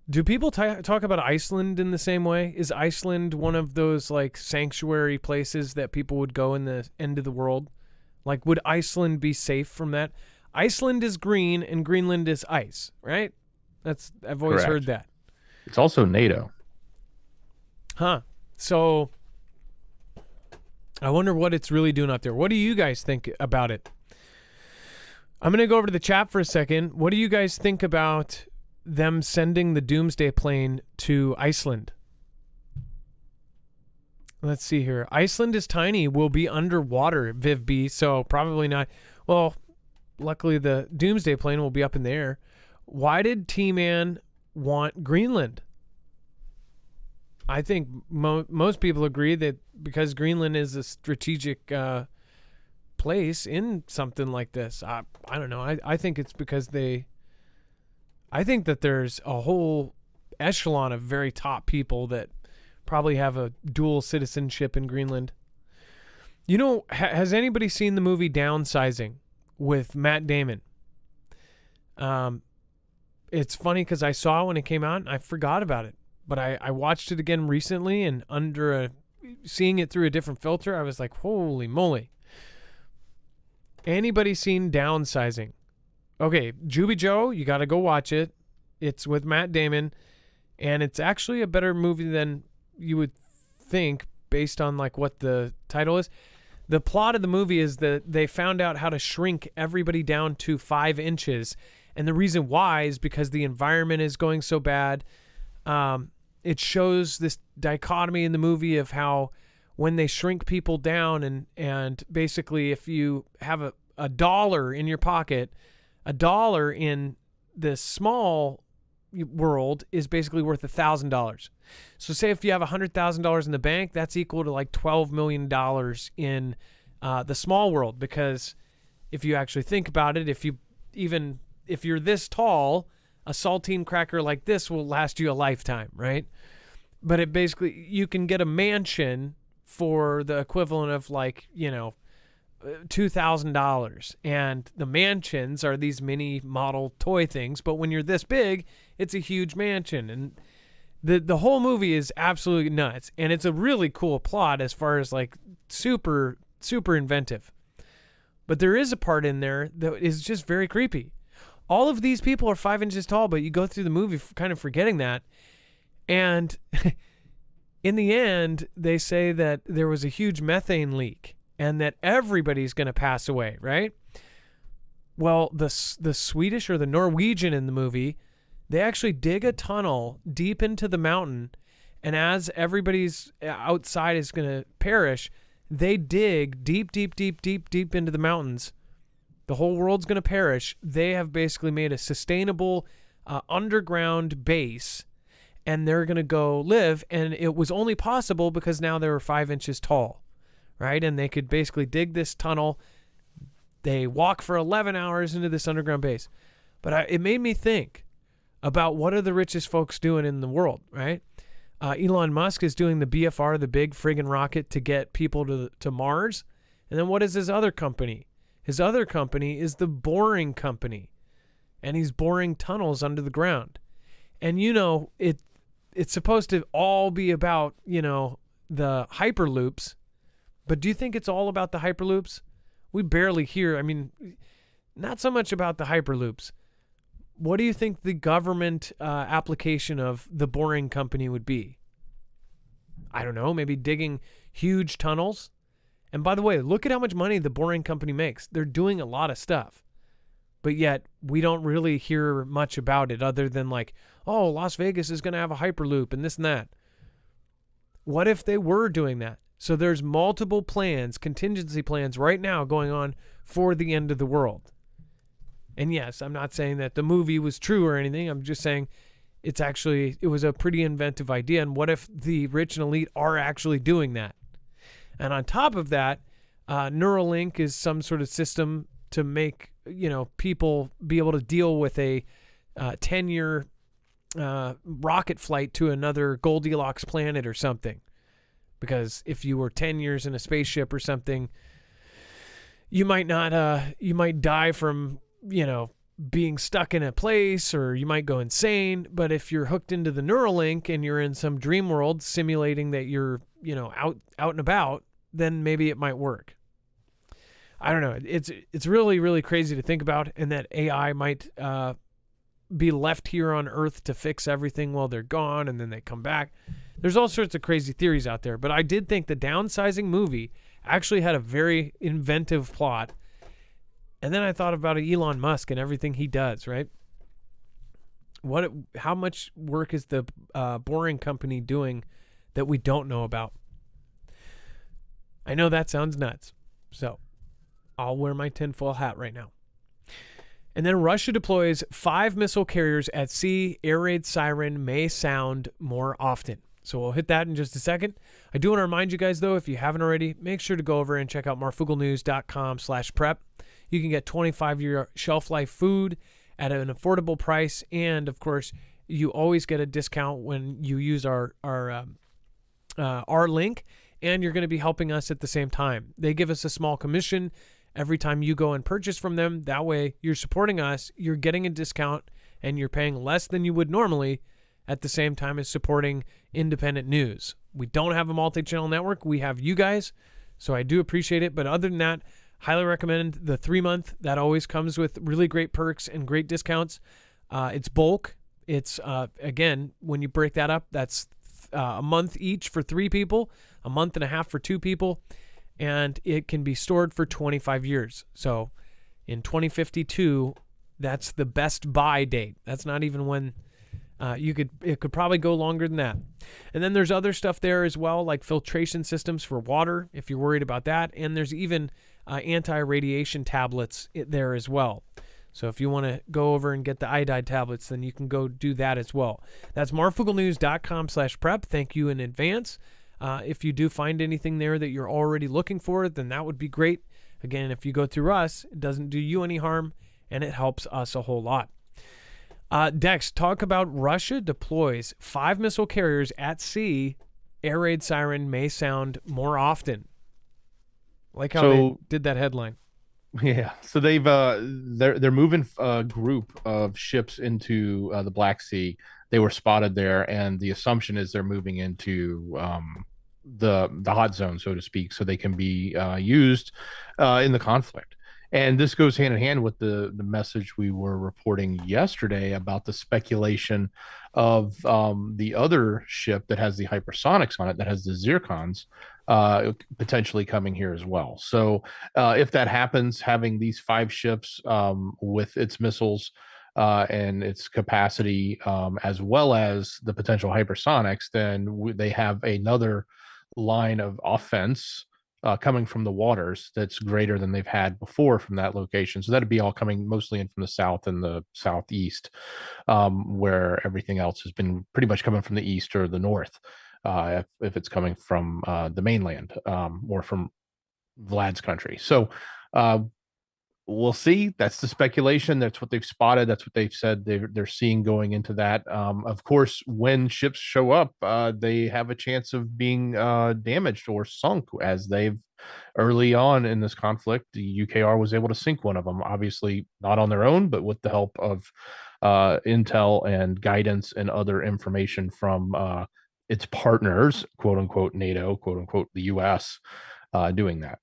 Speaker 1: Do people talk about Iceland in the same way? Is Iceland one of those like sanctuary places that people would go in the end of the world? Like, would Iceland be safe from that? Iceland is green and Greenland is ice, right? I've always heard that.
Speaker 2: It's also NATO.
Speaker 1: Huh. So I wonder what it's really doing up there. What do you guys think about it? I'm going to go over to the chat for a second. What do you guys think about them sending the Doomsday plane to Iceland? Let's see here. Iceland is tiny. Will be underwater, Viv B, so probably not. Well, luckily the Doomsday plane will be up in the air. Why did T-Man want Greenland? I think most people agree that because Greenland is a strategic place in something like this. I don't know. I think it's because I think that there's a whole echelon of very top people that probably have a dual citizenship in Greenland. You know, has anybody seen the movie Downsizing with Matt Damon? It's funny because I saw it when it came out and I forgot about it. But I watched it again recently, and seeing it through a different filter, I was like, holy moly. Anybody seen Downsizing? Okay, Juby Joe, you got to go watch it. It's with Matt Damon, and it's actually a better movie than you would think based on like what the title is. The plot of the movie is that they found out how to shrink everybody down to 5 inches, and the reason why is because the environment is going so bad. It shows this dichotomy in the movie of how when they shrink people down and basically if you have a dollar in your pocket, a dollar in this small world is basically worth $1,000. So say if you have $100,000 in the bank, that's equal to like $12 million in the small world, because if you actually think about it, if you're this tall, a saltine cracker like this will last you a lifetime, right? But it basically, you can get a mansion for the equivalent of like, $2,000. And the mansions are these mini model toy things. But when you're this big, it's a huge mansion. And the whole movie is absolutely nuts. And it's a really cool plot as far as like super, super inventive. But there is a part in there that is just very creepy. All of these people are 5 inches tall, but you go through the movie kind of forgetting that. And in the end, they say that there was a huge methane leak and that everybody's going to pass away, right? Well, the Swedish or the Norwegian in the movie, they actually dig a tunnel deep into the mountain, and as everybody's outside is going to perish, they dig deep, deep, deep, deep, deep into the mountains. The whole world's going to perish. They have basically made a sustainable underground base, and they're going to go live. And it was only possible because now they were 5 inches tall, right? And they could basically dig this tunnel. They walk for 11 hours into this underground base. But it made me think about what are the richest folks doing in the world, right? Elon Musk is doing the BFR, the big friggin' rocket to get people to Mars. And then what is his other company? His other company is the Boring Company, and he's boring tunnels under the ground. And, it's supposed to all be about, the Hyperloops, but do you think it's all about the Hyperloops? We barely hear, not so much about the Hyperloops. What do you think the government application of the Boring Company would be? I don't know, maybe digging huge tunnels? And by the way, look at how much money the Boring Company makes. They're doing a lot of stuff. But yet, we don't really hear much about it other than like, oh, Las Vegas is going to have a Hyperloop and this and that. What if they were doing that? So there's multiple plans, contingency plans right now going on for the end of the world. And yes, I'm not saying that the movie was true or anything. I'm just saying it was a pretty inventive idea. And what if the rich and elite are actually doing that? And on top of that, Neuralink is some sort of system to make, people be able to deal with a 10-year rocket flight to another Goldilocks planet or something. Because if you were 10 years in a spaceship or something, you might not, you might die from, being stuck in a place, or you might go insane. But if you're hooked into the Neuralink and you're in some dream world simulating that you're, out and about, then maybe it might work. I don't know. It's really, really crazy to think about, and that AI might be left here on Earth to fix everything while they're gone, and then they come back. There's all sorts of crazy theories out there, but I did think the Downsizing movie actually had a very inventive plot. And then I thought about Elon Musk and everything he does, right? How much work is the Boring Company doing that we don't know about? I know that sounds nuts, so I'll wear my tinfoil hat right now. And then Russia deploys 5 missile carriers at sea. Air raid siren may sound more often. So we'll hit that in just a second. I do want to remind you guys, though, if you haven't already, make sure to go over and check out marfooglenews.com/prep. You can get 25-year shelf life food at an affordable price. And, of course, you always get a discount when you use our link. And you're going to be helping us at the same time. They give us a small commission every time you go and purchase from them. That way, you're supporting us, you're getting a discount, and you're paying less than you would normally at the same time as supporting independent news. We don't have a multi-channel network. We have you guys, so I do appreciate it. But other than that, highly recommend the 3-month. That always comes with really great perks and great discounts. It's bulk. It's, again, when you break that up, that's a month each for 3 people, a month and a half for 2 people, and it can be stored for 25 years. So in 2052, that's the best buy date. That's not even when it could probably go longer than that. And then there's other stuff there as well, like filtration systems for water, if you're worried about that. And there's even anti-radiation tablets there as well. So if you want to go over and get the iodide tablets, then you can go do that as well. That's marfooglenews.com/prep. Thank you in advance. If you do find anything there that you're already looking for, then that would be great. Again, if you go through us, it doesn't do you any harm, and it helps us a whole lot. Dex, talk about Russia deploys 5 missile carriers at sea. Air raid siren may sound more often. Like how they did that headline.
Speaker 2: Yeah, so they're moving a group of ships into the Black Sea. They were spotted there, and the assumption is they're moving into the hot zone, so to speak, so they can be used in the conflict. And this goes hand in hand with the message we were reporting yesterday about the speculation of the other ship that has the hypersonics on it, that has the zircons, potentially coming here as well. So if that happens, having these 5 ships with its missiles and its capacity, as well as the potential hypersonics, then they have another line of offense coming from the waters that's greater than they've had before from that location. So that'd be all coming mostly in from the south and the southeast, where everything else has been pretty much coming from the east or the north, if it's coming from the mainland or from Vlad's country. So we'll see. That's the speculation. That's what they've spotted. That's what they've said they're seeing going into that. Of course, when ships show up, they have a chance of being damaged or sunk, as they've early on in this conflict. The UKR was able to sink one of them, obviously not on their own, but with the help of intel and guidance and other information from its partners, quote unquote NATO, quote unquote the US, doing that.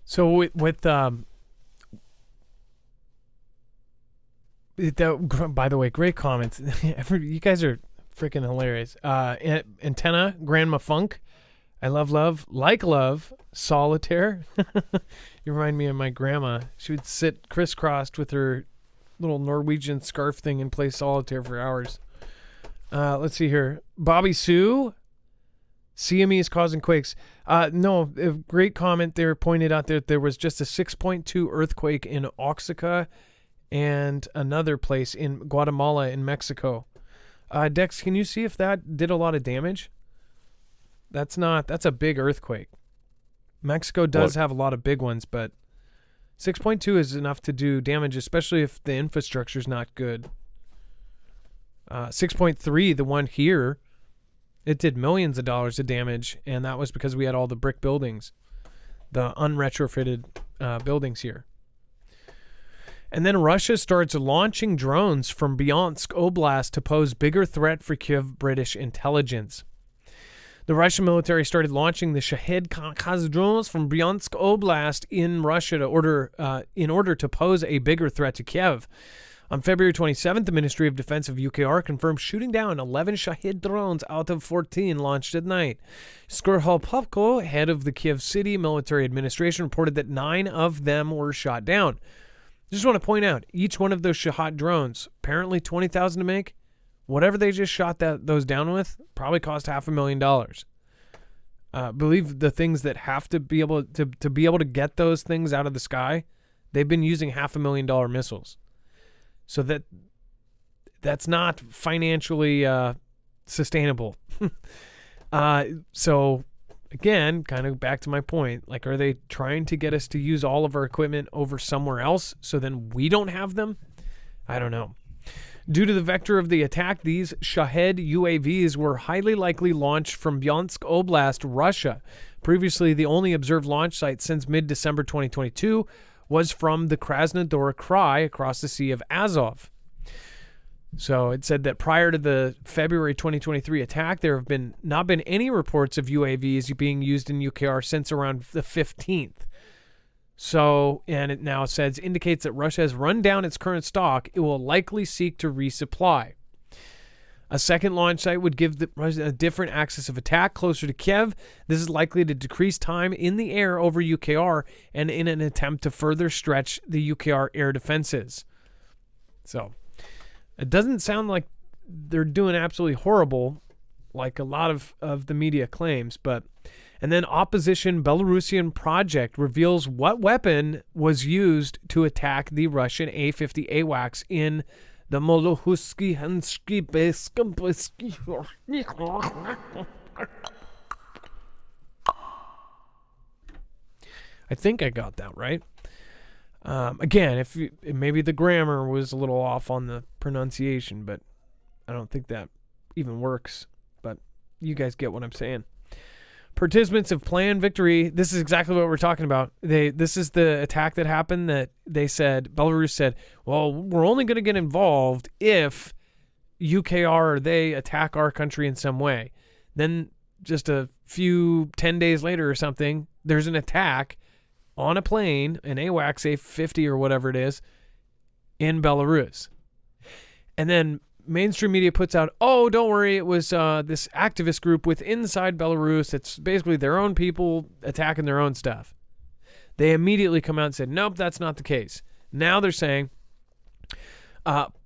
Speaker 1: So with by the way, great comments. You guys are freaking hilarious. Antenna, Grandma Funk, I love, like love, solitaire. You remind me of my grandma. She would sit crisscrossed with her little Norwegian scarf thing and play solitaire for hours. Let's see here. Bobby Sue. CME is causing quakes. No, a great comment there pointed out that there was just a 6.2 earthquake in Oaxaca and another place in Guatemala in Mexico. Dex, can you see if that did a lot of damage? That's a big earthquake. Mexico does have a lot of big ones, but 6.2 is enough to do damage, especially if the infrastructure is not good. 6.3, the one here, it did millions of dollars of damage, and that was because we had all the brick buildings. the unretrofitted buildings here. And then Russia starts launching drones from Bryansk Oblast to pose bigger threat for Kiev British intelligence. The Russian military started launching the Shahed Kamikaze drones from Bryansk Oblast in Russia in order to pose a bigger threat to Kiev. On February 27th, the Ministry of Defense of UKR confirmed shooting down 11 Shahed drones out of 14 launched at night. Skurholpopko, head of the Kiev City Military Administration, reported that 9 of them were shot down. Just want to point out, each one of those Shahed drones, apparently $20,000 to make. Whatever they just shot those down with probably cost $500,000. Believe the things that have to be able to get those things out of the sky, they've been using $500,000 missiles. So that's not financially sustainable. So again, kind of back to my point, like, are they trying to get us to use all of our equipment over somewhere else so then we don't have them? I don't know. Due to the vector of the attack, these Shahed UAVs were highly likely launched from Bryansk Oblast, Russia. Previously, the only observed launch site since mid-December 2022 was from the Krasnodar Krai across the Sea of Azov. So it said that prior to the February 2023 attack, there have not been any reports of UAVs being used in UKR since around the 15th. So, and it now says, indicates that Russia has run down its current stock. It will likely seek to resupply. A second launch site would give a different axis of attack closer to Kiev. This is likely to decrease time in the air over UKR and in an attempt to further stretch the UKR air defenses. So, it doesn't sound like they're doing absolutely horrible like a lot of the media claims, but... And then opposition Belarusian project reveals what weapon was used to attack the Russian A-50 AWACS in the Molohuski-Hansky I think I got that right. Again, maybe the grammar was a little off on the pronunciation, but I don't think that even works. But you guys get what I'm saying. Participants of Planned Victory, this is exactly what we're talking about. This is the attack that happened that Belarus said, well, we're only going to get involved if UKR or they attack our country in some way. Then just 10 days later or something, there's an attack on a plane, an AWACS A-50 or whatever it is, in Belarus. And then mainstream media puts out, oh, don't worry, it was this activist group inside Belarus. It's basically their own people attacking their own stuff. They immediately come out and said, nope, that's not the case. Now they're saying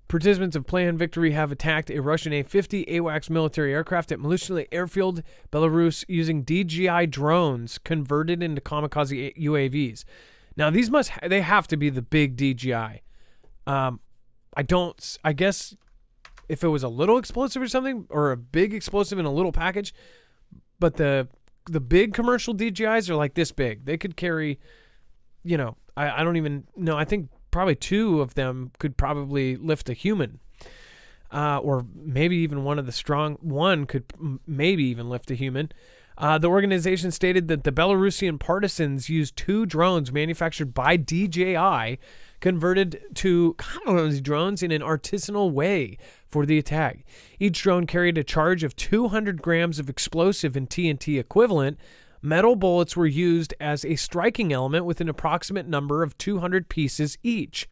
Speaker 1: participants of Planned Victory have attacked a Russian A-50 AWACS military aircraft at Malushny Airfield, Belarus, using DJI drones converted into kamikaze UAVs. Now, they have to be the big DJI. I guess if it was a little explosive or something, or a big explosive in a little package, but the big commercial DJIs are like this big. They could carry, I don't even know. I think probably 2 of them could probably lift a human, or maybe even one could maybe even lift a human. The organization stated that the Belarusian partisans used 2 drones manufactured by DJI, converted to kamikaze drones in an artisanal way for the attack. Each drone carried a charge of 200 grams of explosive and TNT equivalent. Metal bullets were used as a striking element with an approximate number of 200 pieces each.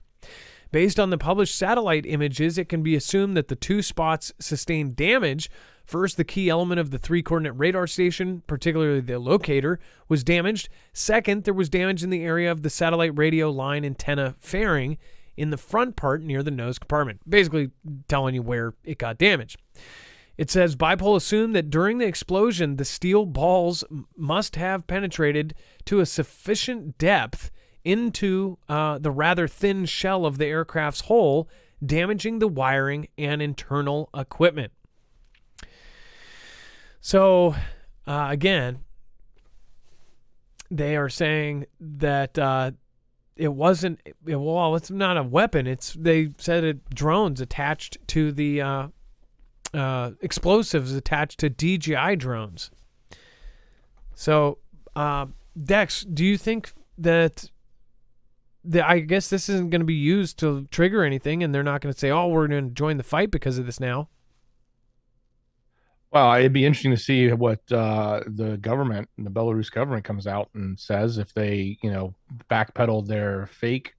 Speaker 1: Based on the published satellite images, it can be assumed that the 2 spots sustained damage. First, the key element of the 3-coordinate radar station, particularly the locator, was damaged. Second, there was damage in the area of the satellite radio line antenna fairing in the front part near the nose compartment, basically telling you where it got damaged. It says, Bipol assumed that during the explosion, the steel balls must have penetrated to a sufficient depth into the rather thin shell of the aircraft's hull, damaging the wiring and internal equipment. So, again, they are saying that it's not a weapon. They said drones attached to the explosives attached to DJI drones. So, Dex, do you think that I guess this isn't going to be used to trigger anything, and they're not going to say, "Oh, we're going to join the fight because of this now"?
Speaker 2: Well, it'd be interesting to see what the government, the Belarus government, comes out and says if they, backpedal their fake.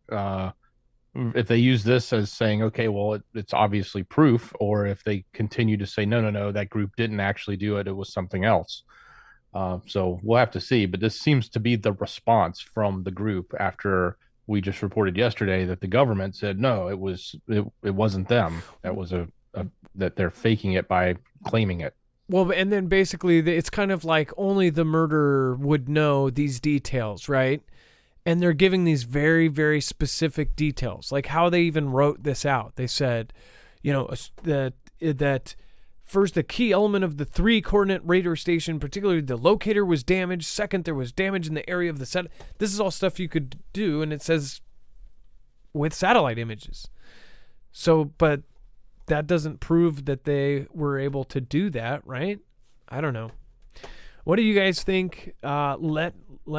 Speaker 2: If they use this as saying, okay, well, it's obviously proof, or if they continue to say, no, no, no, that group didn't actually do it; it was something else. So we'll have to see. But this seems to be the response from the group after we just reported yesterday that the government said no, it wasn't them. That was that they're faking it by claiming it.
Speaker 1: Well, and then basically it's kind of like only the murderer would know these details, right? And they're giving these very, very specific details, like how they even wrote this out. They said, that first, the key element of the 3-coordinate radar station, particularly the locator, was damaged. Second, there was damage in the area of the set. This is all stuff you could do, and it says with satellite images. So, but that doesn't prove that they were able to do that, right? I don't know. What do you guys think? Let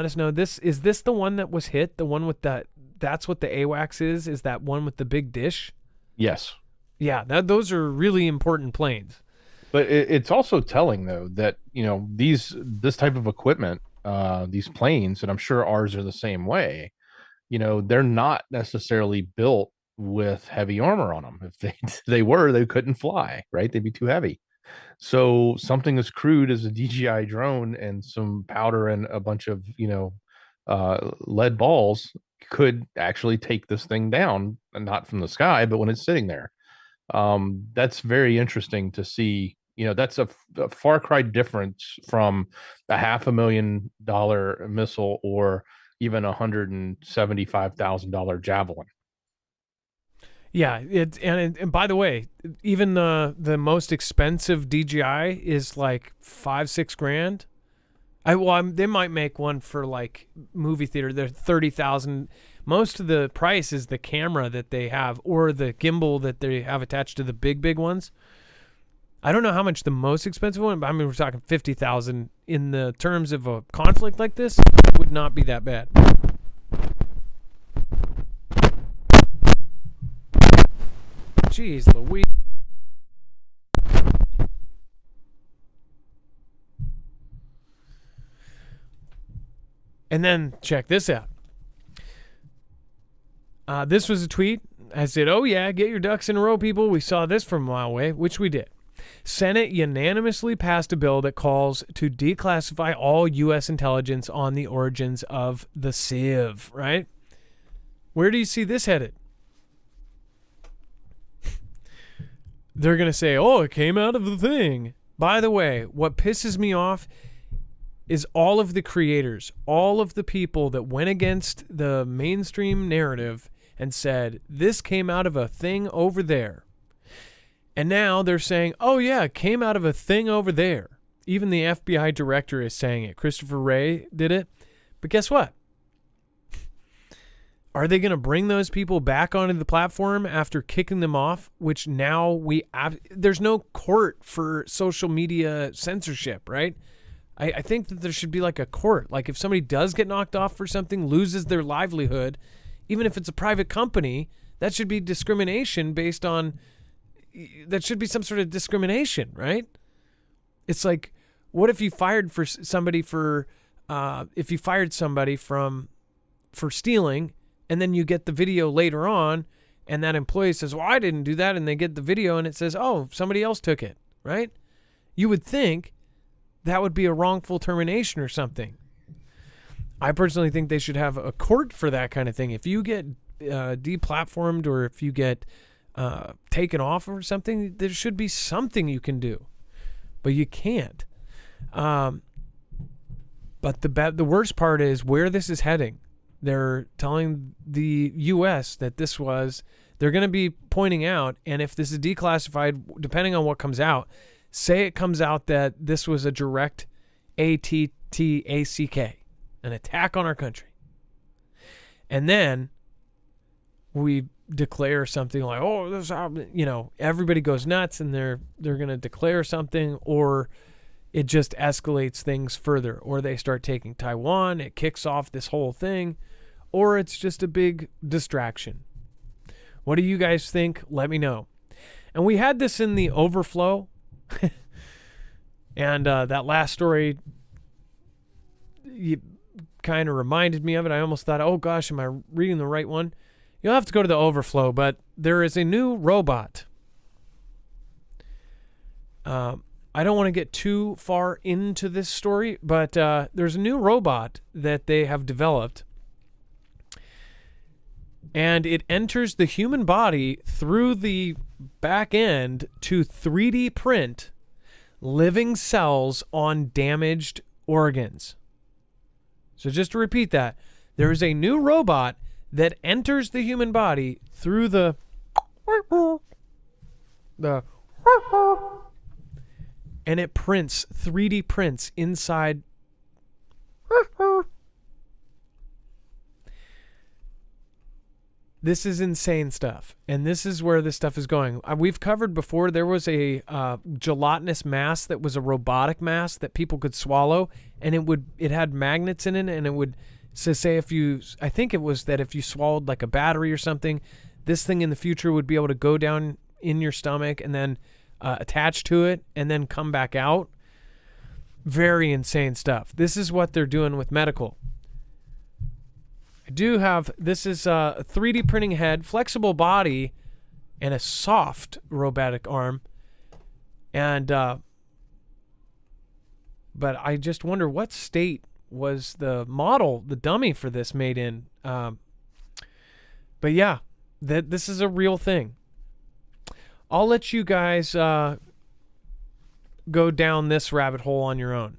Speaker 1: us know. Is this the one that was hit? The one with that's what the AWACS is? Is that one with the big dish?
Speaker 2: Yes.
Speaker 1: Yeah, those are really important planes.
Speaker 2: But it's also telling, though, that this type of equipment, these planes, and I'm sure ours are the same way. They're not necessarily built with heavy armor on them. If they were, they couldn't fly, right? They'd be too heavy. So something as crude as a DJI drone and some powder and a bunch of lead balls could actually take this thing down, and not from the sky, but when it's sitting there. That's very interesting to see. That's a far cry difference from a $500,000 missile or even $175,000 javelin.
Speaker 1: Yeah, and by the way, even the most expensive DJI is like $5-6 grand. They might make one for like movie theater. They're 30,000. Most of the price is the camera that they have or the gimbal that they have attached to the big ones. I don't know how much the most expensive one, but I mean we're talking 50,000 in the terms of a conflict like this. Would not be that bad. Jeez Louise. And then check this out. This was a tweet. I said, "Oh yeah, get your ducks in a row, people. We saw this from a mile away," which we did. Senate unanimously passed a bill that calls to declassify all U.S. intelligence on the origins of the Civ, right? Where do you see this headed? They're going to say, "Oh, it came out of the thing." By the way, what pisses me off is all of the creators, all of the people that went against the mainstream narrative and said, "This came out of a thing over there." And now they're saying, "Oh yeah, it came out of a thing over there." Even the FBI director is saying it. Christopher Wray did it. But guess what? Are they going to bring those people back onto the platform after kicking them off? Which now there's no court for social media censorship, right? I think that there should be like a court. Like if somebody does get knocked off for something, loses their livelihood, even if it's a private company, that should be discrimination based on, that should be some sort of discrimination, right? It's like, what if you fired somebody for stealing, and then you get the video later on, and that employee says, "Well, I didn't do that," and they get the video, and it says, "Oh, somebody else took it," right? You would think that would be a wrongful termination or something. I personally think they should have a court for that kind of thing. If you get deplatformed or if you get taken off or something, there should be something you can do, but you can't. But the worst part is where this is heading. They're telling the U.S. that they're going to be pointing out, and if this is declassified, depending on what comes out, say it comes out that this was a direct ATTACK, an attack on our country. And then we declare something like, "Oh, this," everybody goes nuts and they're going to declare something, or it just escalates things further, or they start taking Taiwan, it kicks off this whole thing, or it's just a big distraction. What do you guys think? Let me know. And we had this in the overflow, and that last story, you kind of reminded me of it. I almost thought, oh gosh, am I reading the right one? You'll have to go to the overflow, but there is a new robot. I don't want to get too far into this story, but there's a new robot that they have developed, and it enters the human body through the back end to 3D print living cells on damaged organs. So just to repeat that, there is a new robot that enters the human body through the and it prints, 3D prints inside. This is insane stuff, and this is where this stuff is going. We've covered before, there was a gelatinous mass that was a robotic mass that people could swallow, and it had magnets in it, and it would say I think it was that if you swallowed like a battery or something, this thing in the future would be able to go down in your stomach and then attach to it and then come back out. Very insane stuff. This is what they're doing with medical. This is a 3D printing head, flexible body, and a soft robotic arm. And, but I just wonder what state was the model, the dummy for this made in. But yeah, this is a real thing. I'll let you guys go down this rabbit hole on your own,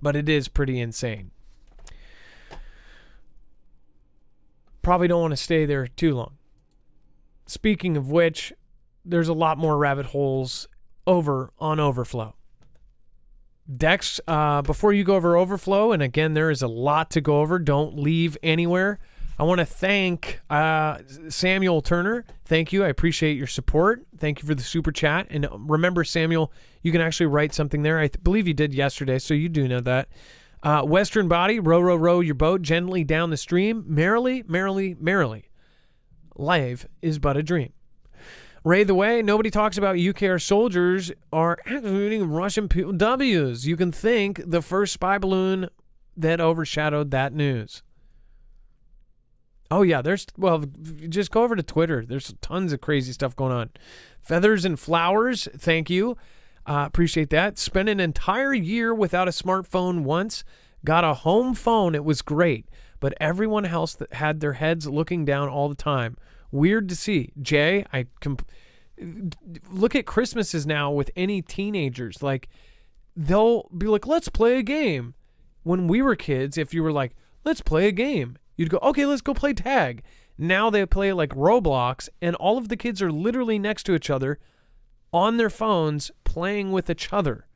Speaker 1: but it is pretty insane. Probably don't want to stay there too long. Speaking of which, there's a lot more rabbit holes over on Overflow. Dex, before you go over Overflow, and again, there is a lot to go over. Don't leave anywhere. I want to thank Samuel Turner. Thank you. I appreciate your support. Thank you for the super chat. And remember, Samuel, you can actually write something there. I believe you did yesterday, so you do know that. Western Body, row, row, row your boat gently down the stream. Merrily, merrily, merrily. Life is but a dream. Ray the Way, nobody talks about UK or soldiers are executing Russian POWs. You can thank the first spy balloon that overshadowed that news. Oh, yeah, just go over to Twitter. There's tons of crazy stuff going on. Feathers and Flowers, thank you. Appreciate that. Spent an entire year without a smartphone once. Got a home phone. It was great. But everyone else that had their heads looking down all the time. Weird to see. Jay, look at Christmases now with any teenagers. Like, they'll be like, let's play a game. When we were kids, if you were like, let's play a game, you'd go, okay, let's go play tag. Now they play like Roblox, and all of the kids are literally next to each other on their phones playing with each other.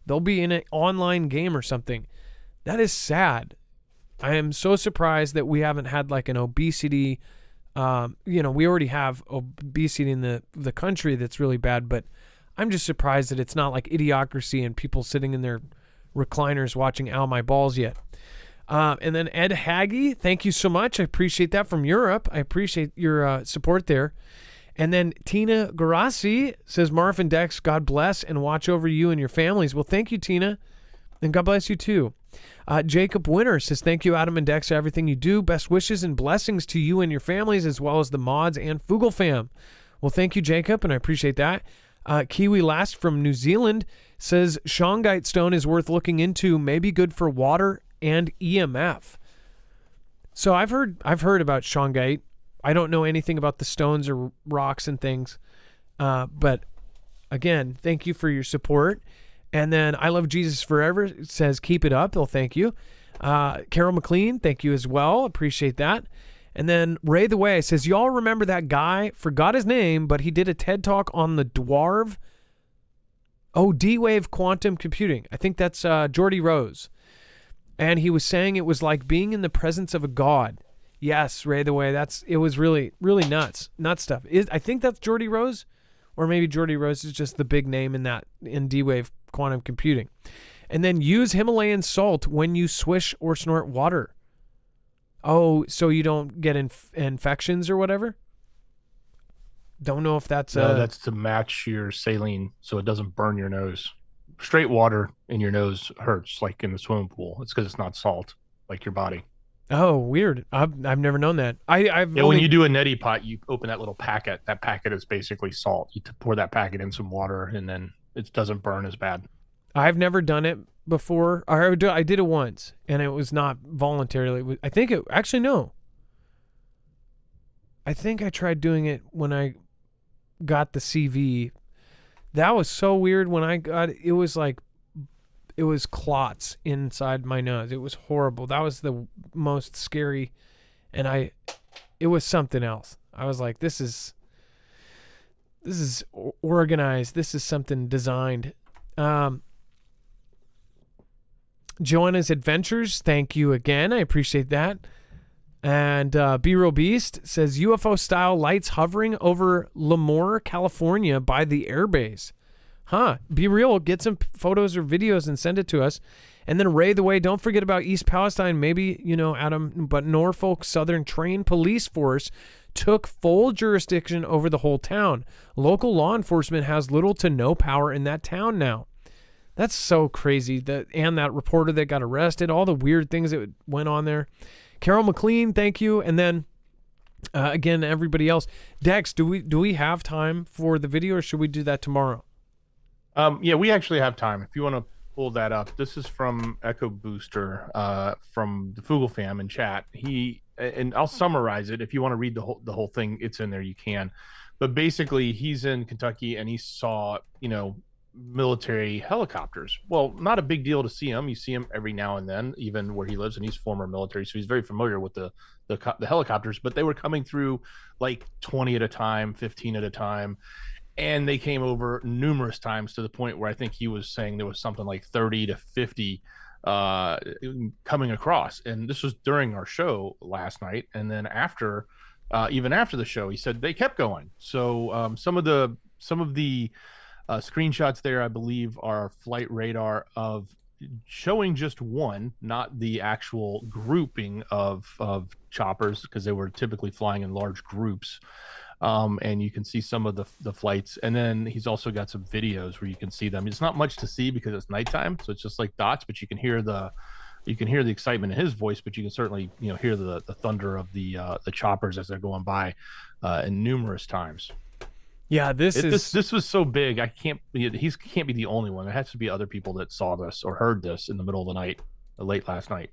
Speaker 1: They'll be in an online game or something. That is sad. I am so surprised that we haven't had like an obesity. We already have obesity in the country that's really bad, but I'm just surprised that it's not like Idiocracy and people sitting in their recliners watching Ow My Balls yet. And then Ed Haggy, thank you so much. I appreciate that from Europe. I appreciate your support there. And then Tina Garassi says, Marf and Dex, God bless and watch over you and your families. Well, thank you, Tina. And God bless you too. Jacob Winter says, thank you, Adam and Dex, for everything you do. Best wishes and blessings to you and your families, as well as the mods and Foogle fam. Well, thank you, Jacob, and I appreciate that. Kiwi Last from New Zealand says, Shungite stone is worth looking into, maybe good for water and EMF. So I've heard about Shungite. I don't know anything about the stones or rocks and things. But again, thank you for your support. And then I Love Jesus Forever says, keep it up. Well, thank you. Carol McLean, thank you as well. Appreciate that. And then Ray the Way says, y'all remember that guy? Forgot his name, but he did a TED Talk on the dwarf. Oh, D-Wave quantum computing. I think that's Jordy Rose. And he was saying it was like being in the presence of a god. Yes, Ray the Way. It was really, really nuts stuff. I think that's Jordy Rose, or maybe Jordy Rose is just the big name in D-Wave quantum computing. And then use Himalayan salt when you swish or snort water. Oh, so you don't get infections or whatever? Don't know if that's...
Speaker 2: No, that's to match your saline so it doesn't burn your nose. Straight water in your nose hurts, like in the swimming pool. It's because it's not salt, like your body.
Speaker 1: Oh, weird. I've never known that.
Speaker 2: When you do a neti pot, you open that little packet. That packet is basically salt. You pour that packet in some water, and then it doesn't burn as bad.
Speaker 1: I've never done it before. I did it once, and it was not voluntarily. I think it... Actually, no. I think I tried doing it when I got the CV. That was so weird when I got it. It was like... It was clots inside my nose. It was horrible. That was the most scary. And it was something else. I was like, this is organized. This is something designed. Joanna's Adventures, thank you again. I appreciate that. And B-Real Beast says, UFO-style lights hovering over Lemoore, California by the airbase. Huh. Be real. Get some photos or videos and send it to us. And then Ray the Way, don't forget about East Palestine. Maybe, Adam, but Norfolk Southern Trained Police Force took full jurisdiction over the whole town. Local law enforcement has little to no power in that town now. That's so crazy. And that reporter that got arrested, all the weird things that went on there. Carol McLean, thank you. And then, again, everybody else. Dex, do we have time for the video, or should we do that tomorrow?
Speaker 2: Yeah, we actually have time. If you want to pull that up, this is from Echo Booster, from the Foogle fam in chat. And I'll summarize it. If you want to read the whole thing, it's in there. You can. But basically, he's in Kentucky and he saw, military helicopters. Well, not a big deal to see them. You see them every now and then, even where he lives, and he's former military, so he's very familiar with the helicopters. But they were coming through like 20 at a time, 15 at a time. And they came over numerous times to the point where I think he was saying there was something like 30 to 50 coming across. And this was during our show last night. And then even after the show, he said they kept going. So some of the screenshots there, I believe, are flight radar of showing just one, not the actual grouping of choppers, because they were typically flying in large groups. And you can see some of the flights, and then he's also got some videos where you can see them. It's not much to see because it's nighttime, so it's just like dots, but you can hear the excitement in his voice, but you can certainly hear the thunder of the choppers as they're going by in numerous times.
Speaker 1: Yeah, this
Speaker 2: was so big. He can't be the only one. There has to be other people that saw this or heard this in the middle of the night, late last night.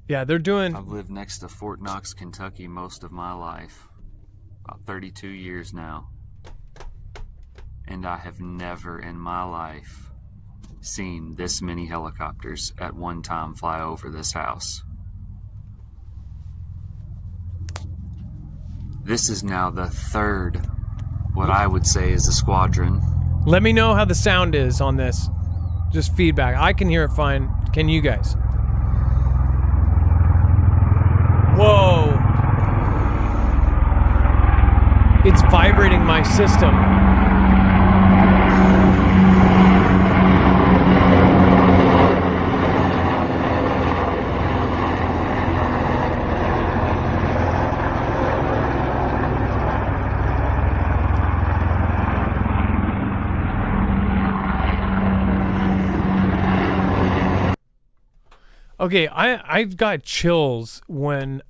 Speaker 1: Yeah, they're doing.
Speaker 3: I've lived next to Fort Knox, Kentucky most of my life. About 32 years now. And I have never in my life seen this many helicopters at one time fly over this house. This is now the third, what I would say is a squadron.
Speaker 1: Let me know how the sound is on this. Just feedback. I can hear it fine. Can you guys? Whoa. It's vibrating my system. Okay, I've got chills when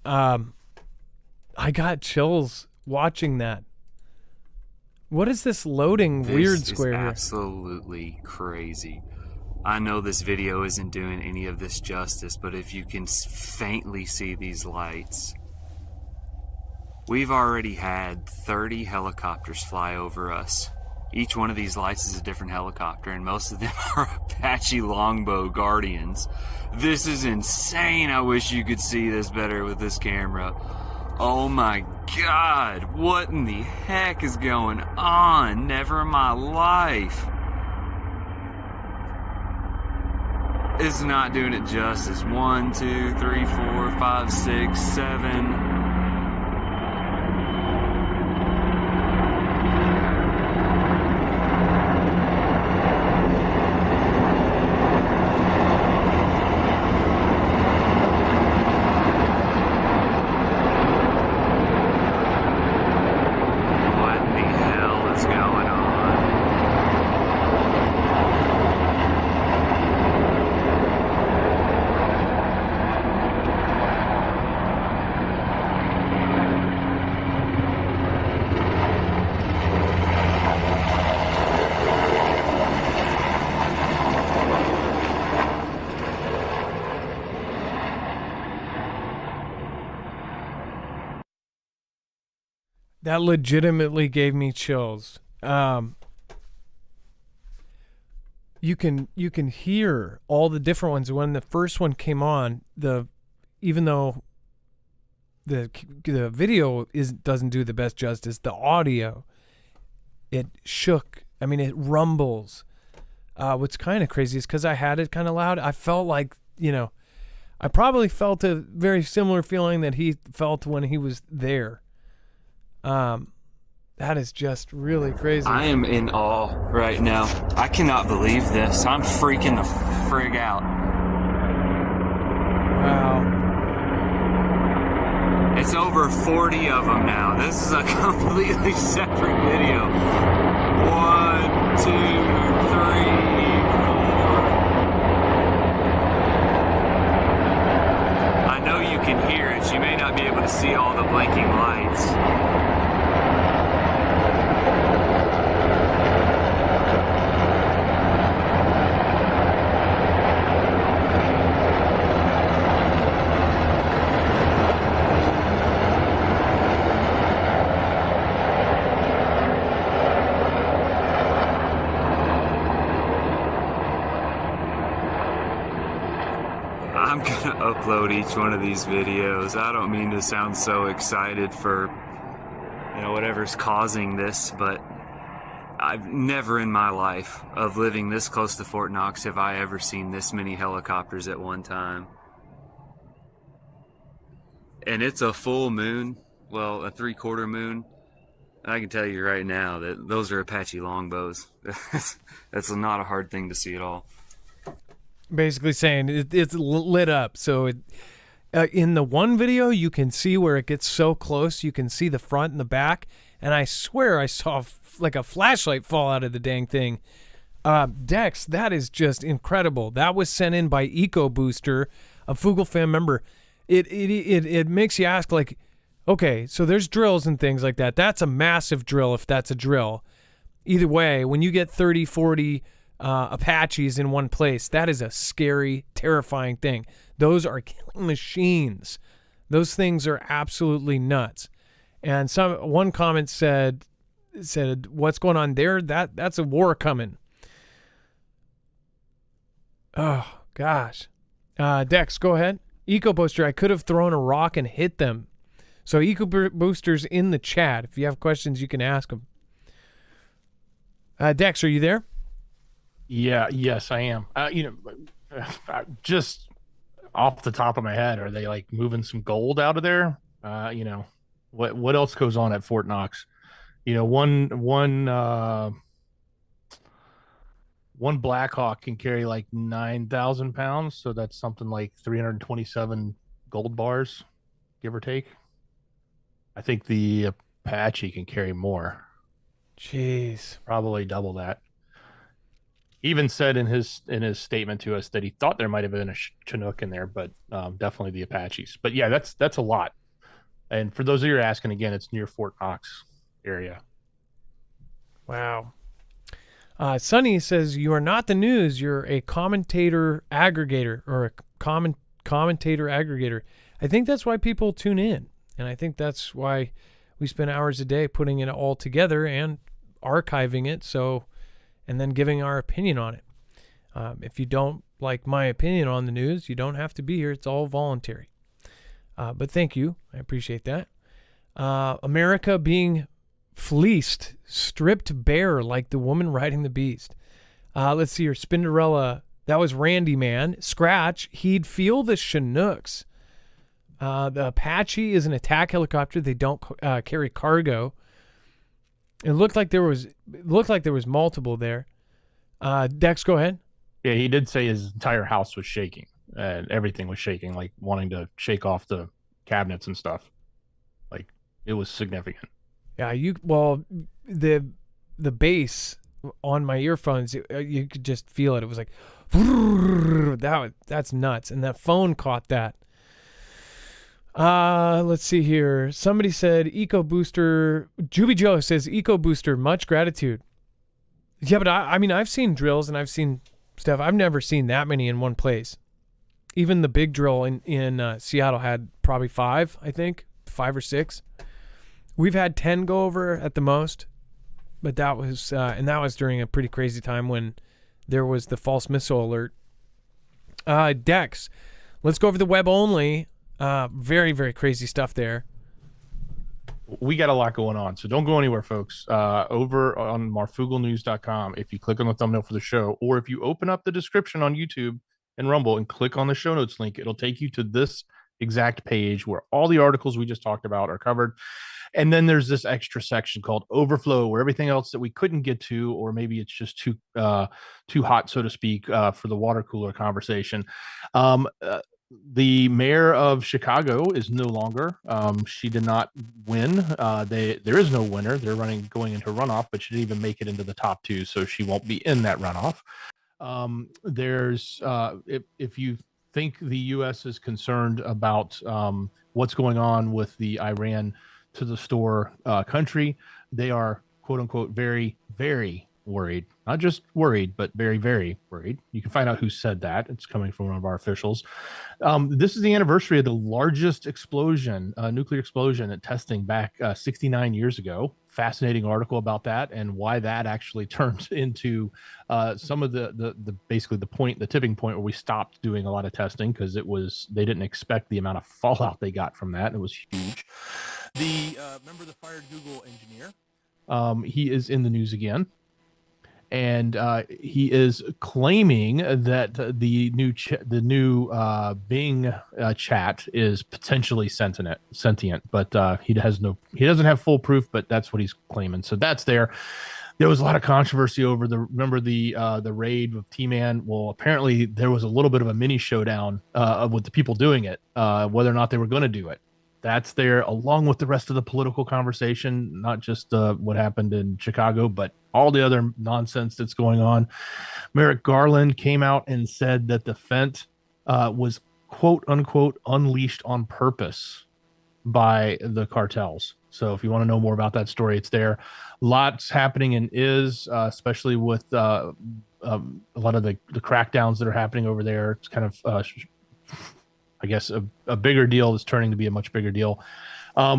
Speaker 1: watching that. What is this loading weird square here?
Speaker 3: This is absolutely crazy. I know this video isn't doing any of this justice, but if you can faintly see these lights, we've already had 30 helicopters fly over us. Each one of these lights is a different helicopter, and most of them are Apache Longbow Guardians. This is insane. I wish you could see this better with this camera. Oh my God, what in the heck is going on? Never in my life. It's not doing it justice. 1, 2, 3, 4, 5, 6, 7.
Speaker 1: That legitimately gave me chills. You can hear all the different ones. When the first one came on, even though the video doesn't do the best justice, the audio, it shook. I mean, it rumbles. What's kind of crazy is because I had it kind of loud, I felt like, I probably felt a very similar feeling that he felt when he was there. That is just really crazy.
Speaker 3: I am in awe right now. I cannot believe this. I'm freaking the frig out.
Speaker 1: Wow.
Speaker 3: It's over 40 of them now. This is a completely separate video. 1, 2, 3, 4. I know you can hear it. You may not be able to see all the blinking lights. I'm gonna upload each one of these videos. I don't mean to sound so excited for, whatever's causing this, but I've never in my life of living this close to Fort Knox have I ever seen this many helicopters at one time. And it's a full moon, well, a 3/4 moon. I can tell you right now that those are Apache longbows. That's not a hard thing to see at all.
Speaker 1: Basically saying it's lit up. So in the one video, you can see where it gets so close. You can see the front and the back. And I swear I saw like a flashlight fall out of the dang thing. Dex, that is just incredible. That was sent in by Eco Booster, a Foogle fan member. It makes you ask, like, okay, so there's drills and things like that. That's a massive drill if that's a drill. Either way, when you get 30, 40 Apaches in one place, that is a scary, terrifying thing. Those are killing machines. Those things are absolutely nuts. And one comment said, what's going on there? That's a war coming. Oh gosh. Dex, go ahead. Eco Booster, I could have thrown a rock and hit them. So Eco Booster's in the chat. If you have questions, you can ask them. Dex, are you there?
Speaker 2: Yes, I am. Just off the top of my head, are they like moving some gold out of there? What else goes on at Fort Knox? One Blackhawk can carry like 9,000 pounds, so that's something like 327 gold bars, give or take. I think the Apache can carry more.
Speaker 1: Jeez,
Speaker 2: probably double that. Even said in his statement to us that he thought there might have been a Chinook in there, but definitely the Apaches. But yeah, that's a lot. And for those of you who are asking, again, it's near Fort Knox area.
Speaker 1: Wow. Sonny says, you are not the news. You're a commentator aggregator or a commentator aggregator. I think that's why people tune in. And I think that's why we spend hours a day putting it all together and archiving it. And then giving our opinion on it. If you don't like my opinion on the news, you don't have to be here. It's all voluntary. But thank you. I appreciate that. America being fleeced, stripped bare like the woman riding the beast. Let's see here. Spinderella. That was Randy, man. Scratch. He'd feel the Chinooks. The Apache is an attack helicopter. They don't carry cargo. It looked like there was multiple there. Dex, go ahead.
Speaker 2: Yeah, he did say his entire house was shaking. Everything was shaking, like wanting to shake off the cabinets and stuff. Like it was significant.
Speaker 1: Yeah, the bass on my earphones, you could just feel it. It was like that's nuts, and that phone caught that. Let's see here. Somebody said Eco Booster. Juby Joe says Eco Booster. Much gratitude. Yeah, but I mean, I've seen drills and I've seen stuff. I've never seen that many in one place. Even the big drill in Seattle had probably 5, I think, 5 or 6. We've had 10 go over at the most, but that was during a pretty crazy time when there was the false missile alert. Dex, let's go over the web only. Very, very crazy stuff there.
Speaker 2: We got a lot going on, so don't go anywhere, folks. Over on marfooglenews.com, if you click on the thumbnail for the show, or if you open up the description on YouTube and Rumble and click on the show notes link, it'll take you to this exact page where all the articles we just talked about are covered. And then there's this extra section called Overflow, where everything else that we couldn't get to, or maybe it's just too hot, so to speak, for the water cooler conversation. The mayor of Chicago is no longer. She did not win. There is no winner. They're going into runoff, but she didn't even make it into the top 2, so she won't be in that runoff. If you think the U.S. is concerned about what's going on with the Iran to the store country, they are, quote unquote, very, very worried. Not just worried, but very, very worried. You can find out who said that. It's coming from one of our officials. This is the anniversary of the largest explosion, nuclear explosion at testing back 69 years ago. Fascinating article about that and why that actually turned into some of the basically the tipping point where we stopped doing a lot of testing, because they didn't expect the amount of fallout they got from that. It was huge. Remember the fired Google engineer? He is in the news again. And he is claiming that the new Bing chat is potentially sentient, but he doesn't have full proof, but that's what he's claiming. So that's there. There was a lot of controversy over the raid with T-Man. Well, apparently there was a little bit of a mini showdown with the people doing it, whether or not they were going to do it. That's there, along with the rest of the political conversation, not just what happened in Chicago, but all the other nonsense that's going on. Merrick Garland came out and said that the Fent was, quote unquote, unleashed on purpose by the cartels. So if you want to know more about that story, it's there. Lots happening especially with a lot of the crackdowns that are happening over there. It's kind of I guess a bigger deal is turning to be a much bigger deal.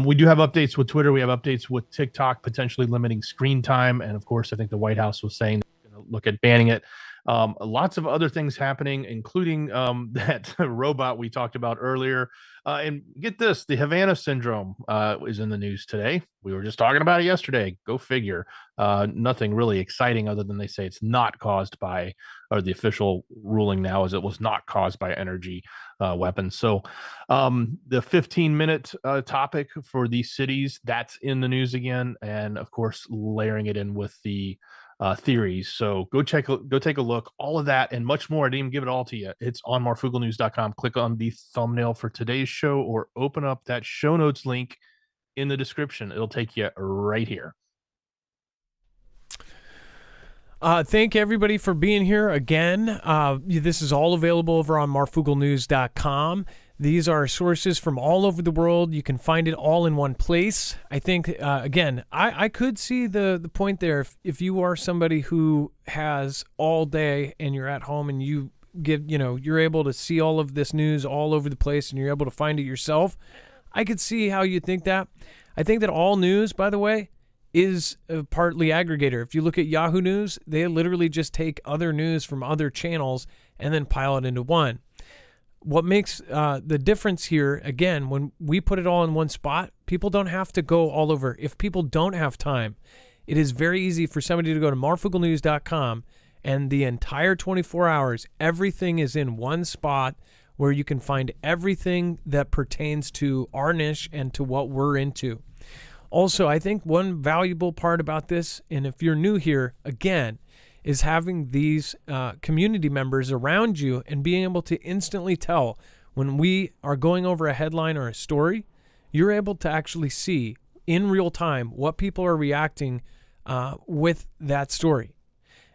Speaker 2: We do have updates with Twitter. We have updates with TikTok potentially limiting screen time. And of course, I think the White House was saying they're going to look at banning it. Lots of other things happening, including that robot we talked about earlier. And get this, the Havana syndrome is in the news today. We were just talking about it yesterday. Go figure. Nothing really exciting other than they say it's not caused by, or the official ruling now is it was not caused by energy weapons. So the 15-minute topic for these cities, that's in the news again. And of course, layering it in with the theories. So go take a look. All of that and much more. I didn't even give it all to you. It's on marfooglenews.com. Click on the thumbnail for today's show or open up that show notes link in the description. It'll take you right here.
Speaker 1: Thank everybody for being here again. This is all available over on marfooglenews.com. These are sources from all over the world. You can find it all in one place. I think, again, I could see the point there. If you are somebody who has all day and you're at home and you're able to see all of this news all over the place and you're able to find it yourself, I could see how you think that. I think that all news, by the way, is partly aggregator. If you look at Yahoo News, they literally just take other news from other channels and then pile it into one. What makes the difference here, again, when we put it all in one spot, people don't have to go all over. If people don't have time, it is very easy for somebody to go to marfooglenews.com and the entire 24 hours, everything is in one spot where you can find everything that pertains to our niche and to what we're into. Also, I think one valuable part about this, and if you're new here, again, is having these community members around you and being able to instantly tell when we are going over a headline or a story, you're able to actually see in real time what people are reacting with that story.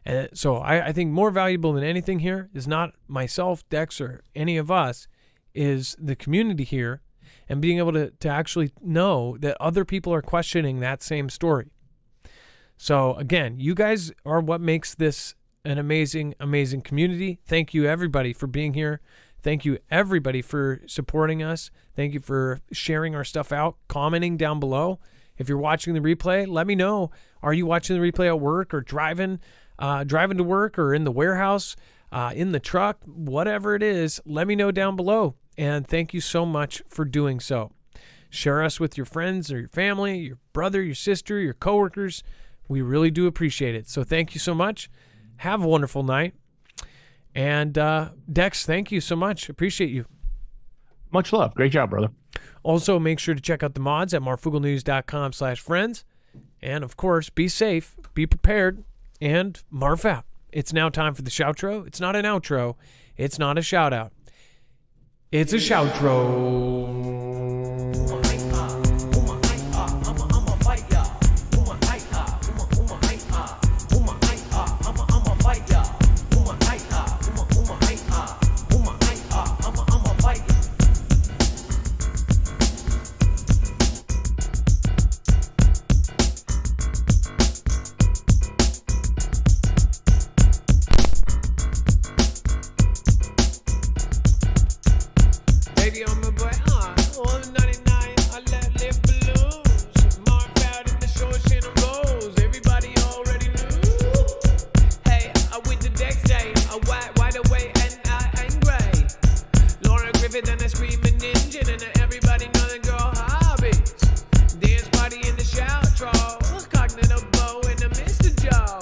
Speaker 1: And so I think more valuable than anything here is not myself, Dex, or any of us, is the community here and being able to actually know that other people are questioning that same story. So again, you guys are what makes this an amazing, amazing community. Thank you everybody for being here. Thank you everybody for supporting us. Thank you for sharing our stuff out, commenting down below. If you're watching the replay, let me know. Are you watching the replay at work or driving to work or in the warehouse, in the truck, whatever it is? Let me know down below. And thank you so much for doing so. Share us with your friends or your family, your brother, your sister, your coworkers. We really do appreciate it. So thank you so much. Have a wonderful night. And Dex, thank you so much. Appreciate you.
Speaker 2: Much love. Great job, brother.
Speaker 1: Also, make sure to check out the mods at marfooglenews.com/friends. And, of course, be safe, be prepared, and Marf out. It's now time for the shoutro. It's not an outro. It's not a shout-out. It's a shoutro.
Speaker 4: Baby, I'm a boy, all 99, I let live balloons. Marked out in the short channel goes, everybody already knew. Hey, I with the Dex day, I wide awake and I ain't gray. Laura Griffith and a screaming ninja, and everybody know the girl hobbies. Dance party in the shower troll, cognitive bow and a Mr. Joe.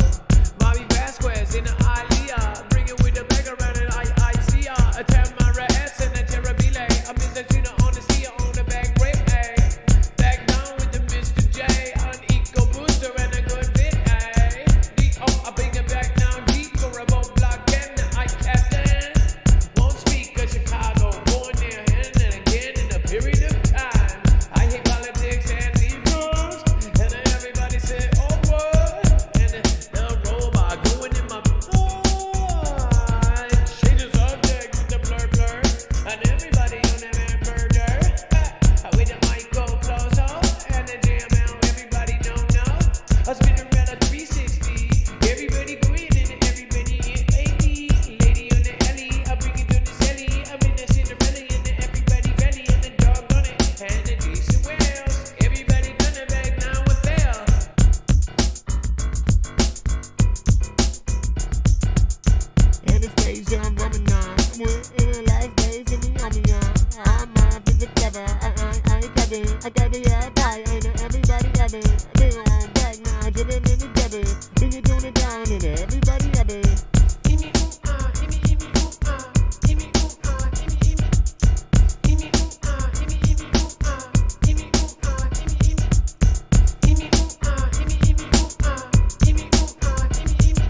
Speaker 4: Bobby Vasquez in the Aliyah, bring it with the back around and I see ya. A Tamara S and a Terabile. I'm Mr. Tuna on the sea on the back break, ayy. Back down with the Mr. J, an eco booster and a good bit, ayy. I bring it back now, deep for a boat block and I captain. Won't speak of Chicago, born there and again in a period of time. I hate politics and Negroes, and everybody say, oh what? And the robot going in my blood. Change the subject with the blur blur, and everybody on that man murder. With the mic go close up, and the jam out, everybody don't know. I spin around a 360, everybody going in and everybody in 80. Lady on the alley, I bring it to the celly. I'm in the Cinderella and the everybody belly and the dog on it, and the decent whales. Everybody gonna back now with fail.
Speaker 5: And the stage I'm rubbing on. We're in the last days in the army, I'm on for the clever. I got it, yeah, bye. And everybody got it. They on back now, get it in the debit. Bring it on it down, and everybody got it.
Speaker 4: Gimme ooh gimme ooh gimme ooh gimme gimme ooh gimme ooh gimme ooh gimme ooh gimme ooh gimme.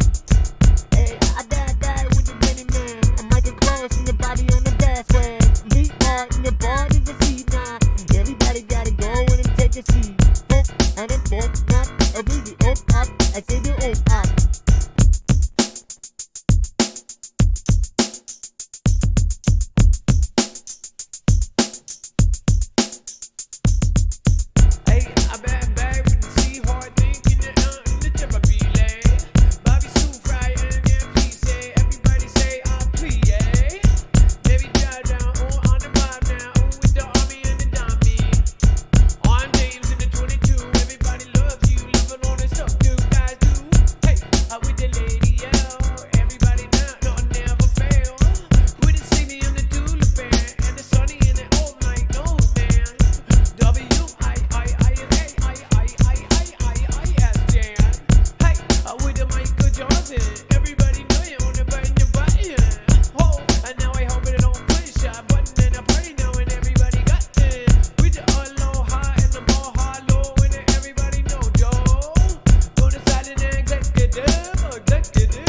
Speaker 5: Hey, I die with the Benny man. I'm Michael Cross in the body on the bass way. Beat part in the bar is the seat now. Everybody gotta go in and take a seat. And then not a baby up. I say the up.
Speaker 4: Hey, I bag with the sea hard thinking in the Terabile. Bobby Sue Fry and EMPs say, everybody say please, yeah. Baby drive down, on the vibe now, with the army and the dummy. On James in the 22, everybody loves you, living on the stuff you guys do. Hey, with the lady, yeah, everybody now, no, never fail. With the Sydney and the Tula band, and the Sunny and the all night, no man. W-I-I-I-S jam. Hey, with the Michael Johnson, everybody know you on the button, your button. Oh, and now I hope it don't push a button and a party now, and everybody got it. With the aloha and the mahalo, and everybody know Joe. Go to side and executive.